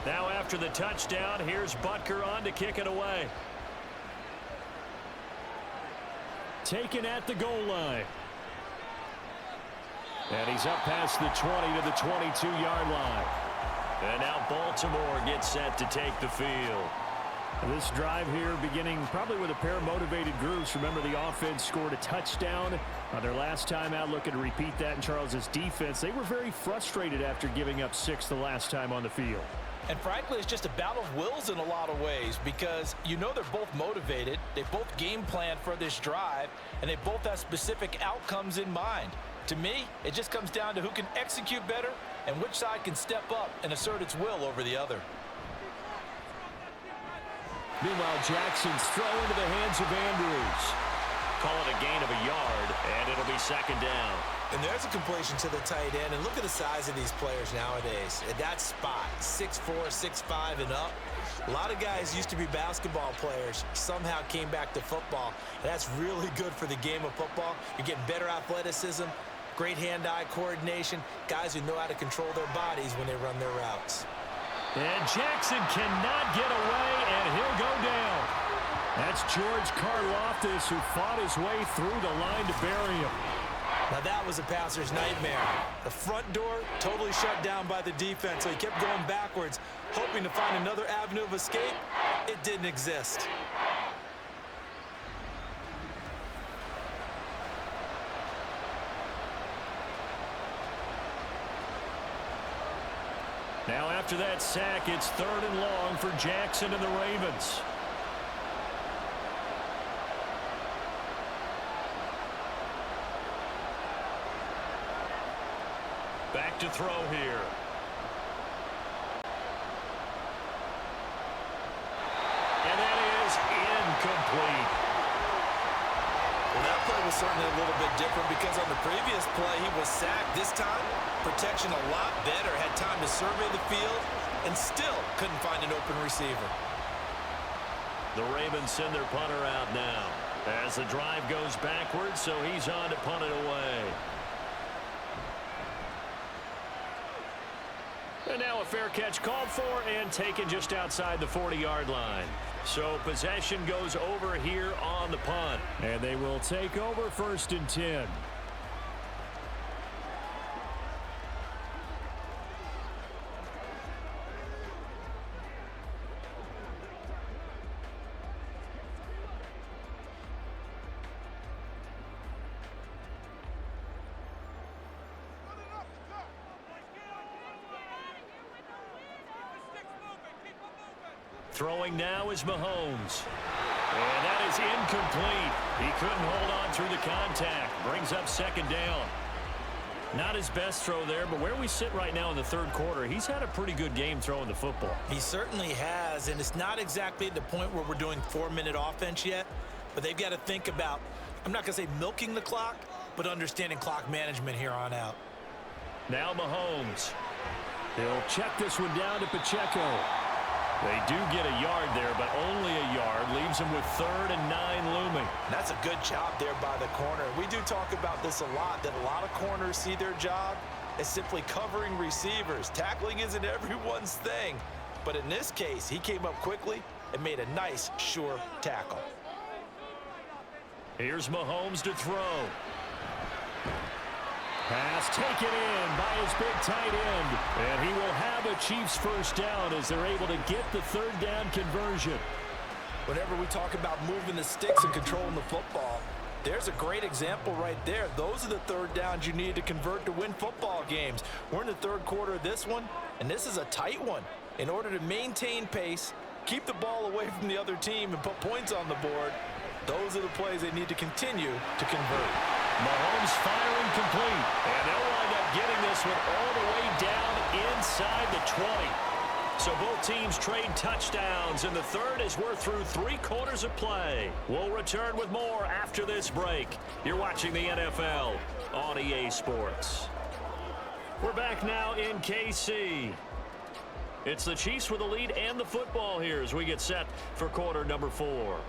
Now after the touchdown, here's Butker on to kick it away. Taken at the goal line. And he's up past the 20 to the 22-yard line. And now Baltimore gets set to take the field. This drive here beginning probably with a pair of motivated groups. Remember, the offense scored a touchdown on their last time out. Looking to repeat that in Charles's defense. They were very frustrated after giving up 6 the last time on the field. And frankly, it's just a battle of wills in a lot of ways because you know they're both motivated. They both game planned for this drive, and they both have specific outcomes in mind. To me, it just comes down to who can execute better and which side can step up and assert its will over the other. Meanwhile, Jackson's throw into the hands of Andrews. Call it a gain of a yard, and it'll be second down. And there's a completion to the tight end. And look at the size of these players nowadays. At that spot, 6'4", 6'5", and up. A lot of guys used to be basketball players, somehow came back to football. And that's really good for the game of football. You're getting better athleticism, great hand-eye coordination, guys who know how to control their bodies when they run their routes. And Jackson cannot get away, and he'll go down. That's George Karlaftis, who fought his way through the line to bury him. Now that was a passer's nightmare. The front door totally shut down by the defense, so he kept going backwards, hoping to find another avenue of escape. It didn't exist. Now after that sack, it's 3rd and long for Jackson and the Ravens. Back to throw here. And that is incomplete. Well, that play was certainly a little bit different because on the previous play, he was sacked. This time, protection a lot better. Had time to survey the field and still couldn't find an open receiver. The Ravens send their punter out now as the drive goes backwards, so he's on to punt it away. And now a fair catch called for and taken just outside the 40-yard line. So possession goes over here on the punt. And they will take over 1st and 10. Throwing now is Mahomes. And that is incomplete. He couldn't hold on through the contact. Brings up second down. Not his best throw there, but where we sit right now in the third quarter, he's had a pretty good game throwing the football. He certainly has, and it's not exactly at the point where we're doing 4-minute offense yet, but they've got to think about, I'm not going to say milking the clock, but understanding clock management here on out. Now Mahomes. He'll check this one down to Pacheco. They do get a yard there, but only a yard. Leaves him with 3rd and 9 looming. That's a good job there by the corner. We do talk about this a lot, that a lot of corners see their job as simply covering receivers. Tackling isn't everyone's thing. But in this case, he came up quickly and made a nice, sure tackle. Here's Mahomes to throw. Pass taken in by his big tight end. And he will have a Chiefs first down as they're able to get the 3rd down conversion. Whenever we talk about moving the sticks and controlling the football, there's a great example right there. Those are the 3rd downs you need to convert to win football games. We're in the 3rd quarter of this one, and this is a tight one. In order to maintain pace, keep the ball away from the other team, and put points on the board, those are the plays they need to continue to convert. Mahomes firing complete. And they'll wind up getting this one all the way down inside the 20. So both teams trade touchdowns, and the third as we're through 3 quarters of play. We'll return with more after this break. You're watching the NFL on EA Sports. We're back now in KC. It's the Chiefs with the lead and the football here as we get set for quarter number 4.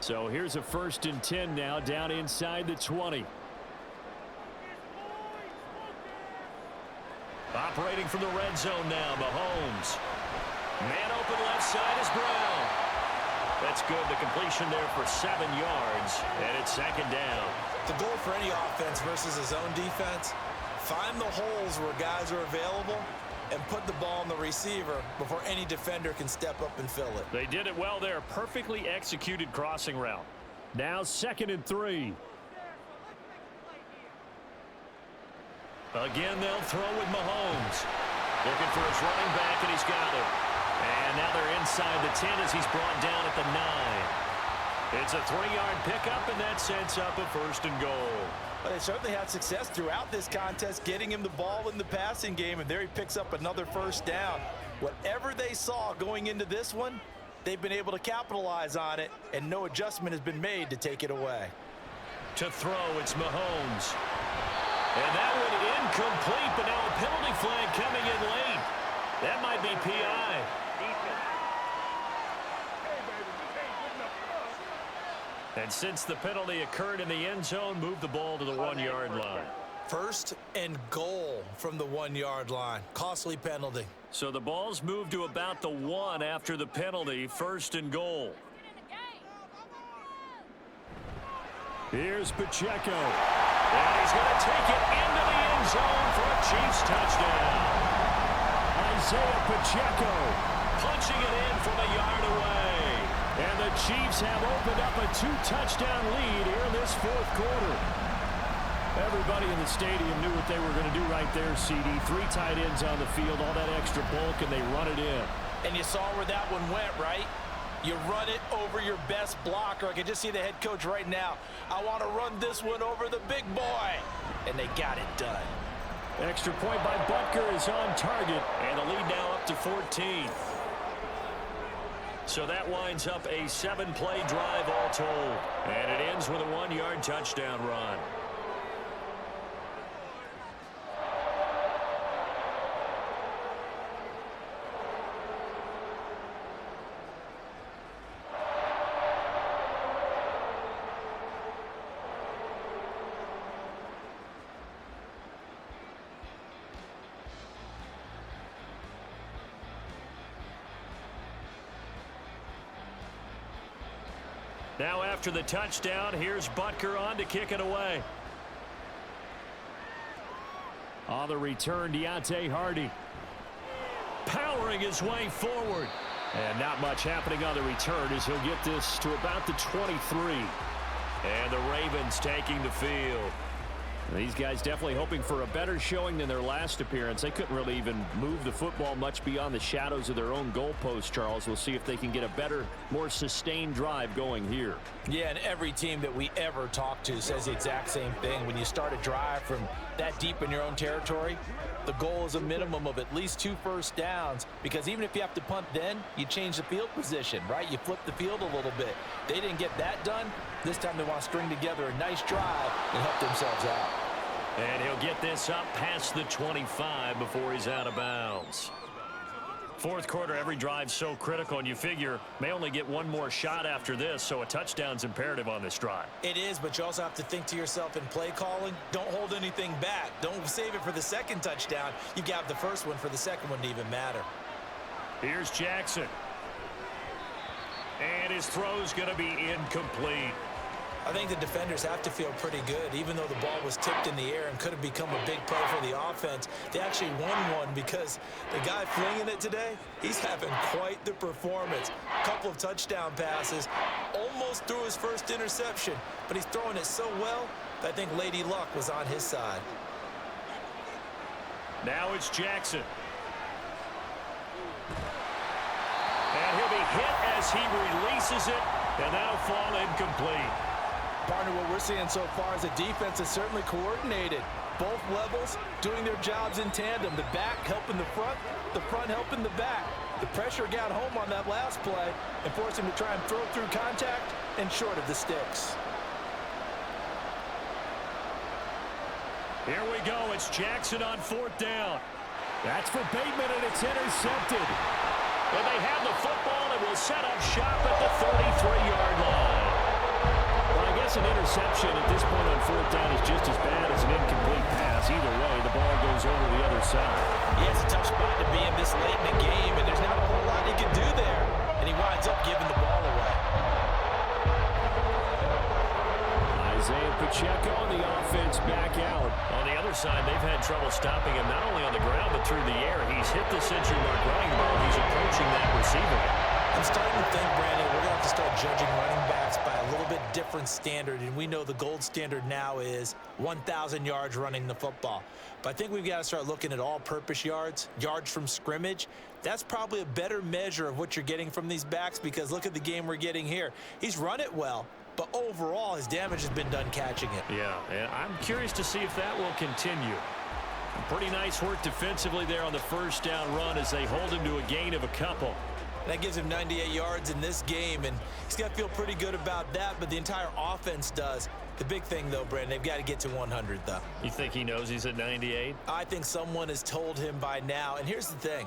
So here's a 1st and 10 now down inside the 20. Operating from the red zone now, Mahomes. Man open left side is Brown. That's good. The completion there for 7 yards, and it's 2nd down. The goal for any offense versus a zone defense, find the holes where guys are available and put the ball on the receiver before any defender can step up and fill it. They did it well there. Perfectly executed crossing route. Now 2nd and 3. Again, they'll throw with Mahomes. Looking for his running back, and he's got it. And now they're inside the 10 as he's brought down at the 9. It's a 3-yard pickup, and that sets up a 1st and goal. Well, they certainly had success throughout this contest getting him the ball in the passing game, and there he picks up another 1st down. Whatever they saw going into this one, they've been able to capitalize on it, and no adjustment has been made to take it away. To throw, it's Mahomes. And that one incomplete, but now a penalty flag coming in late. That might be PI. And since the penalty occurred in the end zone, move the ball to the 1-yard line. 1st and goal from the 1-yard line. Costly penalty. So the ball's moved to about the 1 after the penalty. 1st and goal. Here's Pacheco. And he's going to take it into the end zone for a Chiefs touchdown. Isaiah Pacheco punching it in from a yard away. And the Chiefs have opened up a 2-touchdown lead here in this 4th quarter. Everybody in the stadium knew what they were going to do right there, CD. 3 tight ends on the field, all that extra bulk, and they run it in. And you saw where that one went, right? You run it over your best blocker. I can just see the head coach right now. I want to run this one over the big boy. And they got it done. Extra point by Butker is on target, and the lead now up to 14. So that winds up a 7-play drive all told. And it ends with a 1-yard touchdown run. Now after the touchdown, here's Butker on to kick it away. On the return, Deontay Hardy. Powering his way forward. And not much happening on the return as he'll get this to about the 23. And the Ravens taking the field. These guys definitely hoping for a better showing than their last appearance. They couldn't really even move the football much beyond the shadows of their own goalpost, Charles. We'll see if they can get a better, more sustained drive going here. Yeah, and every team that we ever talk to says the exact same thing. When you start a drive from that deep in your own territory, the goal is a minimum of at least 2 first downs, because even if you have to punt then, you change the field position, right? You flip the field a little bit. They didn't get that done. This time they want to string together a nice drive and help themselves out. And he'll get this up past the 25 before he's out of bounds. Fourth quarter, every drive so critical, and you figure may only get one more shot after this, so a touchdown's imperative on this drive. It is, but you also have to think to yourself in play calling, don't hold anything back. Don't save it for the second touchdown. You got the first one for the second one to even matter. Here's Jackson. And his throw's going to be incomplete. I think the defenders have to feel pretty good. Even though the ball was tipped in the air and could have become a big play for the offense, they actually won one because the guy flinging it today, he's having quite the performance. A couple of touchdown passes, almost threw his first interception, but he's throwing it so well that I think Lady Luck was on his side. Now it's Jackson. And he'll be hit as he releases it, and that'll fall incomplete. Partner, what we're seeing so far is the defense is certainly coordinated. Both levels doing their jobs in tandem. The back helping the front helping the back. The pressure got home on that last play and forced him to try and throw through contact and short of the sticks. Here we go. It's Jackson on 4th down. That's for Bateman, and it's intercepted. And they have the football and will set up shop at the 33-yard line. Well, I guess an interception at this point on 4th down is just as bad as an incomplete pass. Either way, the ball goes over the other side. Yeah, it's a tough spot to be in this late in the game, and there's not a whole lot he can do there. And he winds up giving the ball away. Isaiah Pacheco and the offense back out. On the other side, they've had trouble stopping him not only on the ground but through the air. He's hit the century mark running ball. He's approaching that receiver. I'm starting to think, Brandon, we're going to have to start judging running backs by a little bit different standard, and we know the gold standard now is 1,000 yards running the football. But I think we've got to start looking at all-purpose yards, yards from scrimmage. That's probably a better measure of what you're getting from these backs, because look at the game we're getting here. He's run it well, but overall his damage has been done catching it. Yeah, and I'm curious to see if that will continue. Pretty nice work defensively there on the first down run as they hold him to a gain of a couple. That gives him 98 yards in this game, and he's got to feel pretty good about that, but the entire offense does. The big thing, though, Brandon, they've got to get to 100, though. You think he knows he's at 98? I think someone has told him by now, and here's the thing.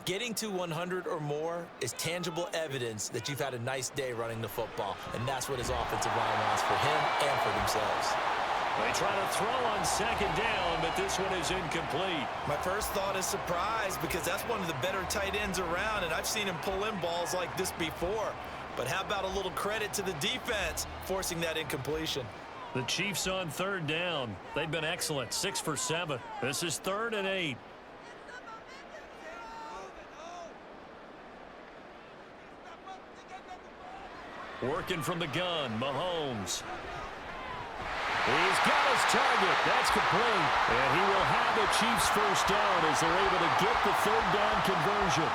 Getting to 100 or more is tangible evidence that you've had a nice day running the football, and that's what his offensive line wants for him and for themselves. They try to throw on 2nd down, but this one is incomplete. My first thought is surprise, because that's one of the better tight ends around, and I've seen him pull in balls like this before. But how about a little credit to the defense forcing that incompletion? The Chiefs on 3rd down. They've been excellent, 6 for 7. This is 3rd and 8. Working from the gun, Mahomes. He's got his target. That's complete. And he will have the Chiefs first down as they're able to get the 3rd down conversion.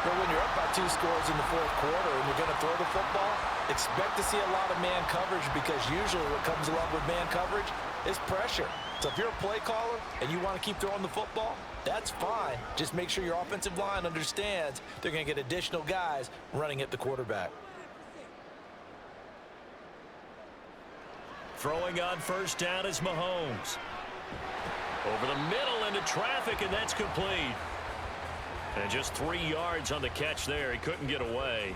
But when you're up by 2 scores in the 4th quarter and you're going to throw the football, expect to see a lot of man coverage, because usually what comes along with man coverage is pressure. So if you're a play caller and you want to keep throwing the football, that's fine. Just make sure your offensive line understands they're going to get additional guys running at the quarterback. Throwing on 1st down is Mahomes. Over the middle into traffic, and that's complete. And just 3 yards on the catch there. He couldn't get away.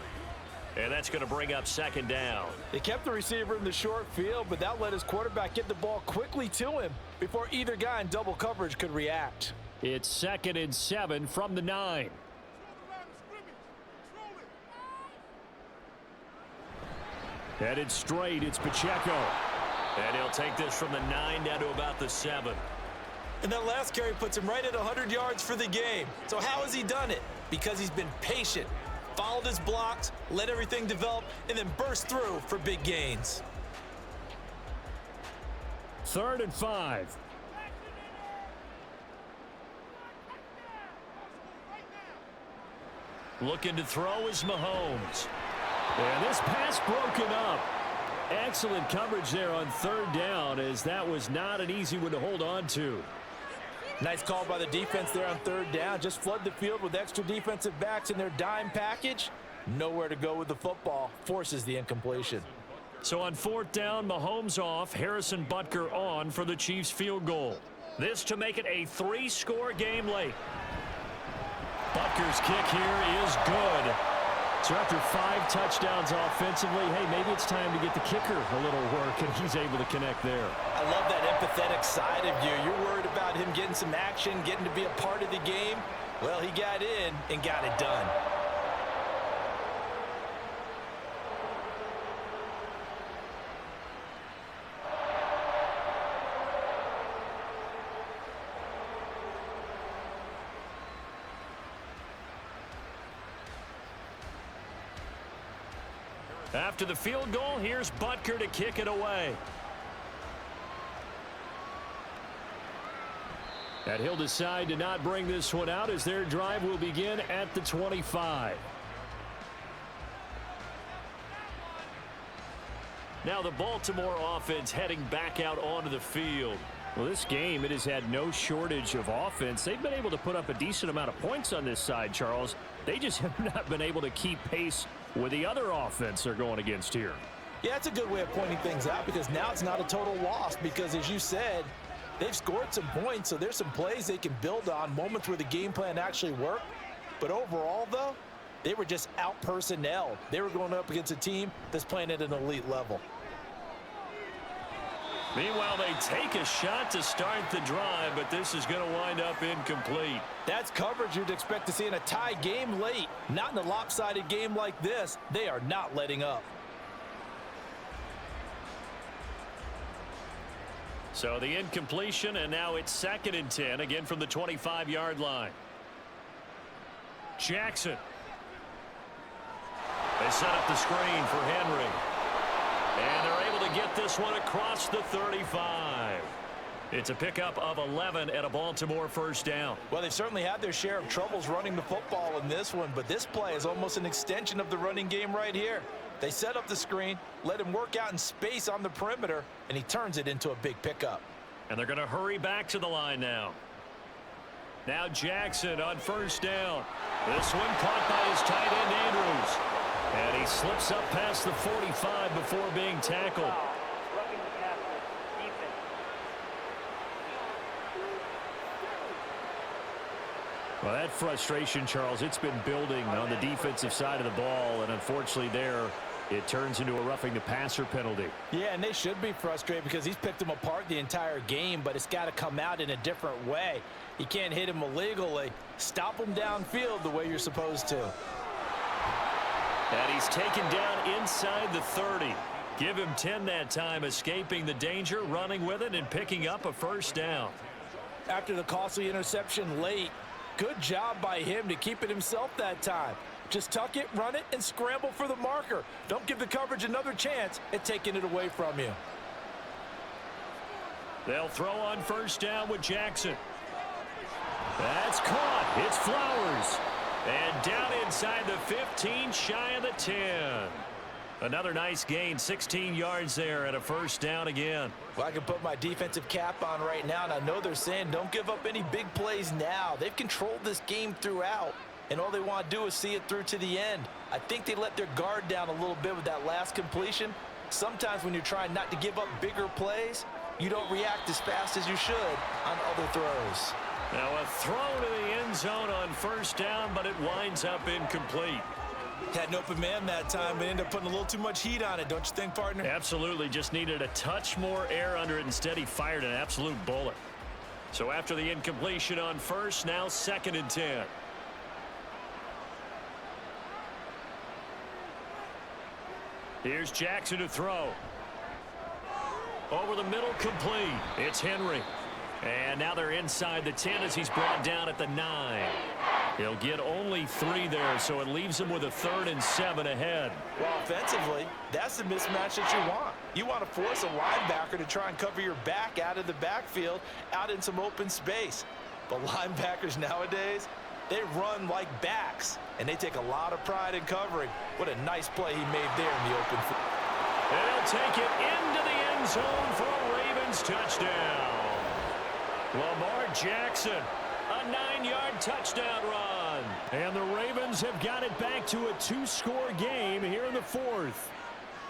And that's going to bring up 2nd down. They kept the receiver in the short field, but that let his quarterback get the ball quickly to him before either guy in double coverage could react. It's 2nd and 7 from the 9. Headed straight, it's Pacheco. And he'll take this from the 9 down to about the 7. And that last carry puts him right at 100 yards for the game. So how has he done it? Because he's been patient, followed his blocks, let everything develop, and then burst through for big gains. 3rd and 5. Looking to throw is Mahomes. And this pass broken up. Excellent coverage there on 3rd down, as that was not an easy one to hold on to. Nice call by the defense there on 3rd down. Just flood the field with extra defensive backs in their dime package. Nowhere to go with the football. Forces the incompletion. So on 4th down, Mahomes off, Harrison Butker on for the Chiefs field goal. This to make it a 3-score game late. Butker's kick here is good. So after 5 touchdowns offensively, hey, maybe it's time to get the kicker a little work, and he's able to connect there. I love that empathetic side of you. You're worried about him getting some action, getting to be a part of the game. Well, he got in and got it done. After the field goal, here's Butker to kick it away. And he'll decide to not bring this one out as their drive will begin at the 25. Now the Baltimore offense heading back out onto the field. Well, this game, it has had no shortage of offense. They've been able to put up a decent amount of points on this side, Charles. They just have not been able to keep pace with the other offense they're going against here. Yeah, that's a good way of pointing things out, because now it's not a total loss, because as you said, they've scored some points, so there's some plays they can build on, moments where the game plan actually worked. But overall, though, they were just out-personnel. They were going up against a team that's playing at an elite level. Meanwhile, they take a shot to start the drive, but this is going to wind up incomplete. That's coverage you'd expect to see in a tie game late. Not in a lopsided game like this. They are not letting up. So the incompletion, and now it's 2nd and 10, again from the 25-yard line. Jackson. They set up the screen for Henry. And they're able to get this one across the 35. It's a pickup of 11 at a Baltimore 1st down. Well, they've certainly had their share of troubles running the football in this one, but this play is almost an extension of the running game right here. They set up the screen, let him work out in space on the perimeter, and he turns it into a big pickup. And they're going to hurry back to the line now. Now Jackson on 1st down. This one caught by his tight end Andrews. And he slips up past the 45 before being tackled. Well, that frustration, Charles, it's been building on the defensive side of the ball, and unfortunately there, it turns into a roughing the passer penalty. Yeah, and they should be frustrated because he's picked them apart the entire game, but it's got to come out in a different way. You can't hit him illegally. Stop him downfield the way you're supposed to. And he's taken down inside the 30. Give him 10 that time, escaping the danger, running with it, and picking up a 1st down. After the costly interception late, good job by him to keep it himself that time. Just tuck it, run it, and scramble for the marker. Don't give the coverage another chance at taking it away from you. They'll throw on 1st down with Jackson. That's caught. It's Flowers. And down inside the 15, shy of the 10. Another nice gain, 16 yards there at a 1st down again. Well, I can put my defensive cap on right now, and I know they're saying don't give up any big plays now. They've controlled this game throughout, and all they want to do is see it through to the end. I think they let their guard down a little bit with that last completion. Sometimes when you're trying not to give up bigger plays, you don't react as fast as you should on other throws. Now a throw to the end zone on 1st down, but it winds up incomplete. Had an open man that time, but ended up putting a little too much heat on it, don't you think, partner? Absolutely. Just needed a touch more air under it. Instead, he fired an absolute bullet. So after the incompletion on 1st, now 2nd and 10. Here's Jackson to throw. Over the middle, complete. It's Henry. And now they're inside the 10 as he's brought down at the 9. He'll get only 3 there, so it leaves him with a 3rd and 7 ahead. Well, offensively, that's the mismatch that you want. You want to force a linebacker to try and cover your back out of the backfield, out in some open space. But linebackers nowadays, they run like backs, and they take a lot of pride in covering. What a nice play he made there in the open field. And he'll take it into the end zone for a Ravens touchdown. Lamar Jackson, a 9-yard touchdown run. And the Ravens have got it back to a 2-score game here in the 4th.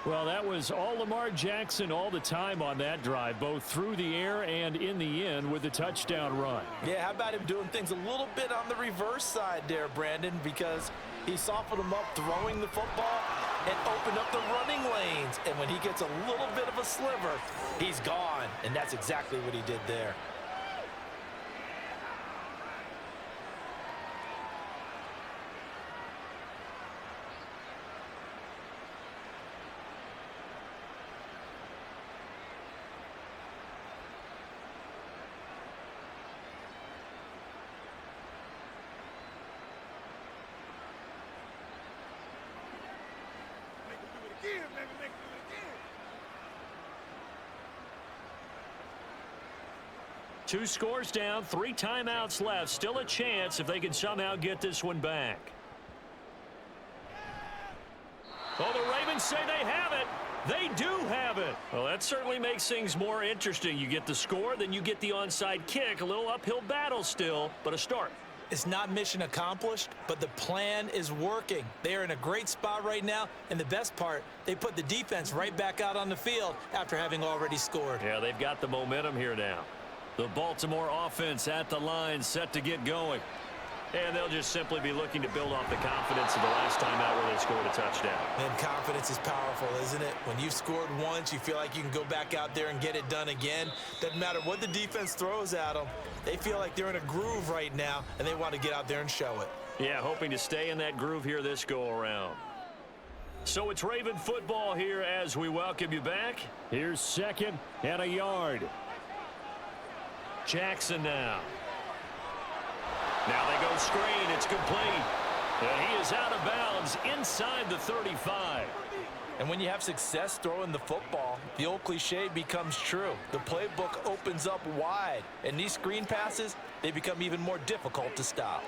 Well, that was all Lamar Jackson all the time on that drive, both through the air and in the end with the touchdown run. Yeah, how about him doing things a little bit on the reverse side there, Brandon, because he softened him up throwing the football and opened up the running lanes. And when he gets a little bit of a sliver, he's gone. And that's exactly what he did there. Two scores down, 3 timeouts left. Still a chance if they can somehow get this one back. Oh, the Ravens say they have it. They do have it. Well, that certainly makes things more interesting. You get the score, then you get the onside kick. A little uphill battle still, but a start. It's not mission accomplished, but the plan is working. They are in a great spot right now, and the best part, they put the defense right back out on the field after having already scored. Yeah, they've got the momentum here now. The Baltimore offense at the line, set to get going. And they'll just simply be looking to build off the confidence of the last time out where they scored a touchdown. And confidence is powerful, isn't it? When you've scored once, you feel like you can go back out there and get it done again. Doesn't matter what the defense throws at them. They feel like they're in a groove right now, and they want to get out there and show it. Yeah, hoping to stay in that groove here this go-around. So it's Raven football here as we welcome you back. Here's 2nd and a yard. Jackson now. Now they go screen. It's complete. And he is out of bounds inside the 35. And when you have success throwing the football, the old cliche becomes true. The playbook opens up wide. And these screen passes, they become even more difficult to stop.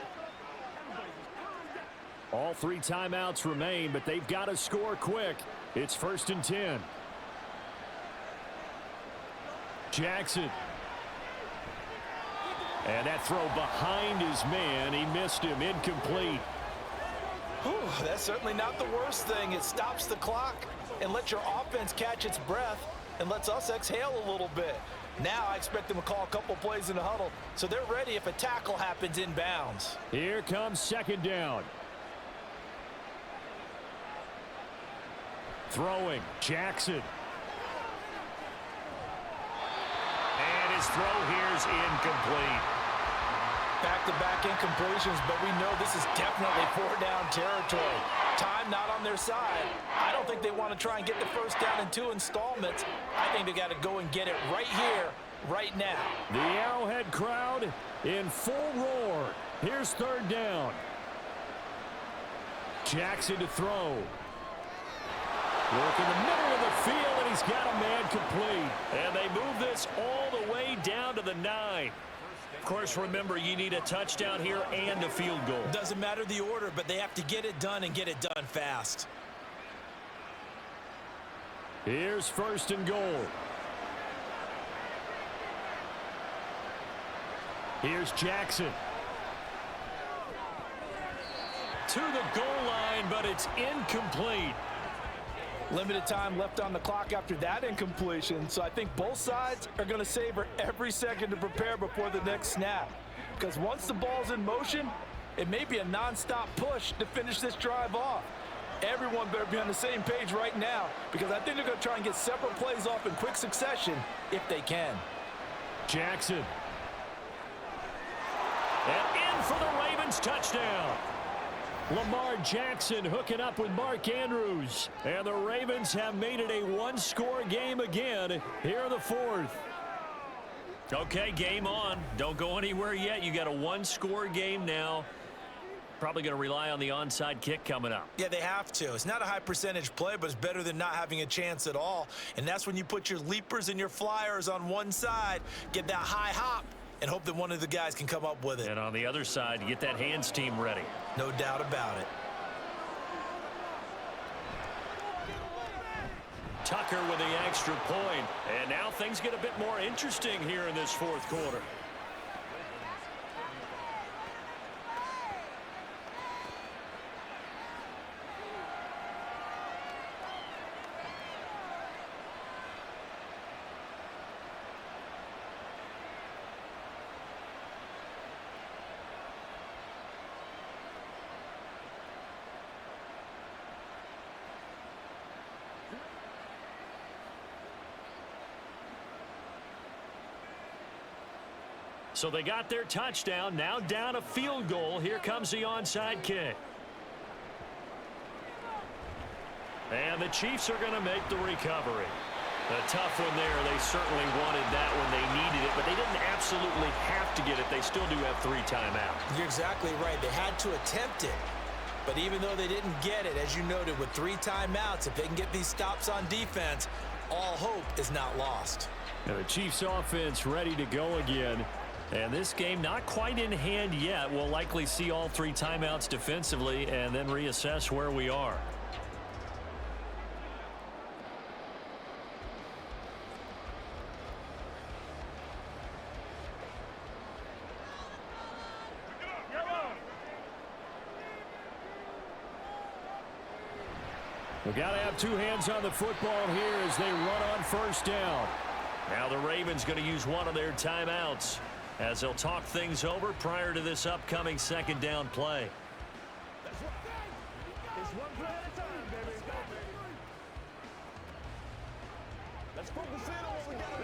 All 3 timeouts remain, but they've got to score quick. It's 1st and 10. Jackson. And that throw behind his man. He missed him. Incomplete. Whew, that's certainly not the worst thing. It stops the clock and lets your offense catch its breath and lets us exhale a little bit. Now I expect them to call a couple plays in the huddle so they're ready if a tackle happens inbounds. Here comes 2nd down. Throwing. Jackson. And his throw here is incomplete. Back-to-back incompletions, but we know this is definitely 4-down territory. Time not on their side. I don't think they want to try and get the first down in 2 installments. I think they got to go and get it right here, right now. The Arrowhead crowd in full roar. Here's 3rd down. Jackson to throw. Work in the middle of the field, and he's got a man complete. And they move this all the way down to the 9. Of course, remember, you need a touchdown here and a field goal. Doesn't matter the order, but they have to get it done and get it done fast. Here's 1st and goal. Here's Jackson. To the goal line, but it's incomplete. Limited time left on the clock after that incompletion, so I think both sides are going to savor every second to prepare before the next snap. Because once the ball's in motion, it may be a nonstop push to finish this drive off. Everyone better be on the same page right now, because I think they're going to try and get several plays off in quick succession if they can. Jackson. And in for the Ravens touchdown. Lamar Jackson hooking up with Mark Andrews. And the Ravens have made it a 1-score game again here in the 4th. Okay, game on. Don't go anywhere yet. You got a 1-score game now. Probably going to rely on the onside kick coming up. Yeah, they have to. It's not a high percentage play, but it's better than not having a chance at all. And that's when you put your leapers and your flyers on one side, get that high hop, and hope that one of the guys can come up with it. And on the other side, get that hands team ready. No doubt about it. Tucker with the extra point. And now things get a bit more interesting here in this fourth quarter. So they got their touchdown, now down a field goal. Here comes the onside kick. And the Chiefs are going to make the recovery. A tough one there. They certainly wanted that when they needed it, but they didn't absolutely have to get it. They still do have 3 timeouts. You're exactly right. They had to attempt it. But even though they didn't get it, as you noted, with 3 timeouts, if they can get these stops on defense, all hope is not lost. And the Chiefs offense ready to go again. And this game not quite in hand yet. We'll likely see all 3 timeouts defensively and then reassess where we are. We got to have 2 hands on the football here as they run on first down. Now the Ravens going to use one of their timeouts as they'll talk things over prior to this upcoming second down play. It's one play at a time, baby. Let's focus in on what we got to do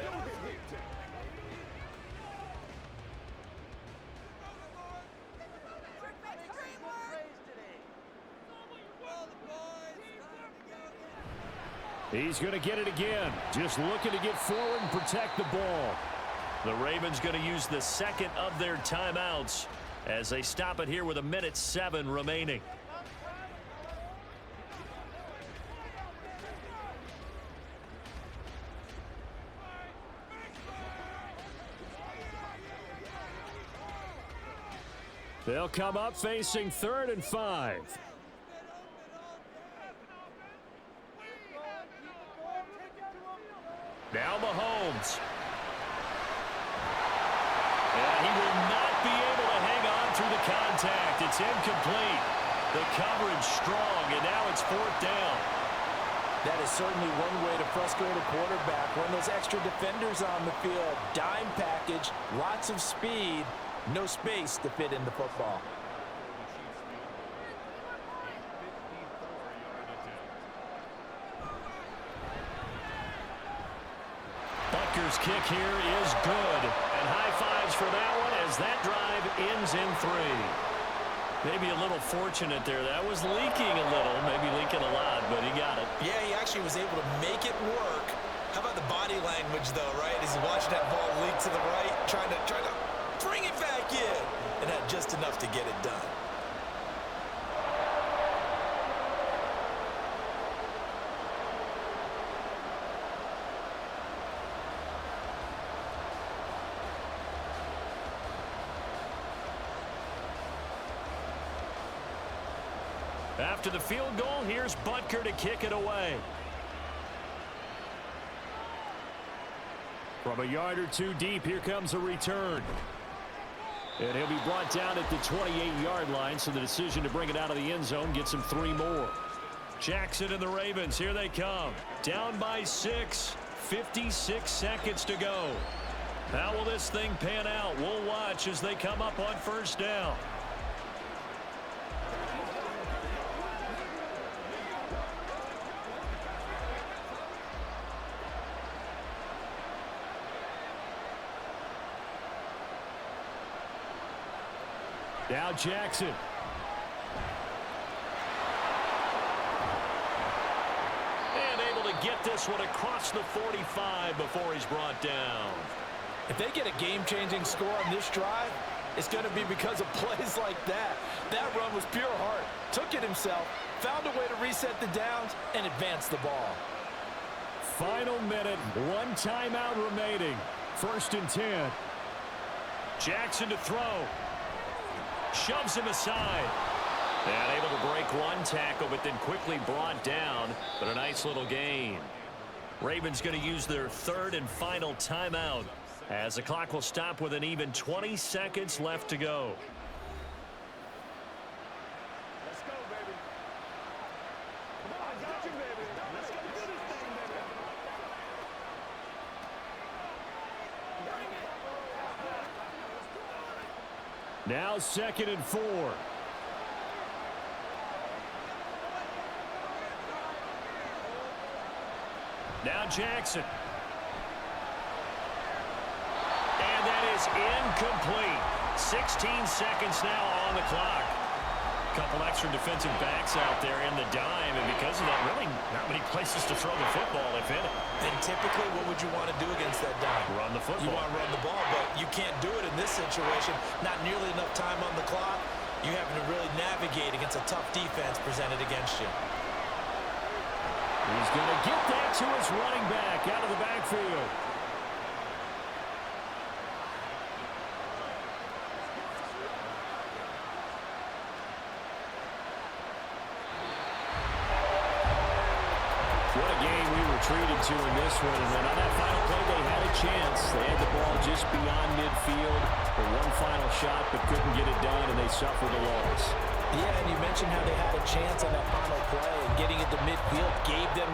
here. He's going to get it again. Just looking to get forward and protect the ball. The Ravens going to use the second of their timeouts as they stop it here with 1:07 remaining. They'll come up facing 3rd and 5. Now Mahomes. And he will not be able to hang on through the contact. It's incomplete. The coverage strong, and now it's 4th down. That is certainly one way to frustrate a quarterback. Run those extra defenders on the field. Dime package, lots of speed, no space to fit in the football. Butker's kick here is good. And high fives for that one as that drive ends in 3. Maybe a little fortunate there. That was leaking a little, maybe leaking a lot, but he got it. Yeah, he actually was able to make it work. How about the body language, though, right? As he watched that ball leak to the right, trying to bring it back in, and had just enough to get it done. After the field goal, here's Butker to kick it away. From a yard or 2 deep, here comes a return. And he'll be brought down at the 28-yard line, so the decision to bring it out of the end zone gets him 3 more. Jackson and the Ravens, here they come. Down by 6, 56 seconds to go. How will this thing pan out? We'll watch as they come up on first down. Now Jackson. And able to get this one across the 45 before he's brought down. If they get a game-changing score on this drive, it's going to be because of plays like that. That run was pure heart. Took it himself, found a way to reset the downs, and advance the ball. Final minute, one timeout remaining. 1st and 10. Jackson to throw. Shoves him aside. And able to break one tackle, but then quickly brought down. But a nice little gain. Ravens going to use their 3rd and final timeout, as the clock will stop with an even 20 seconds left to go. Let's go, baby. Come on, I got you, baby. Let's go do this thing, baby. Now 2nd and 4. Now Jackson. And that is incomplete. 16 seconds now on the clock. Couple extra defensive backs out there in the dime, and because of that, really not many places to throw the football, if any. And typically, what would you want to do against that dime? Run the football. You want to run the ball, but you can't do it in this situation. Not nearly enough time on the clock. You having to really navigate against a tough defense presented against you. He's going to get that to his running back out of the backfield. What a game we were treated to in this one. And then on that final play, they had a chance. They had the ball just beyond midfield for one final shot, but couldn't get it done, and they suffered a loss. Yeah, and you mentioned how they had a chance on that final play, and getting it to midfield gave them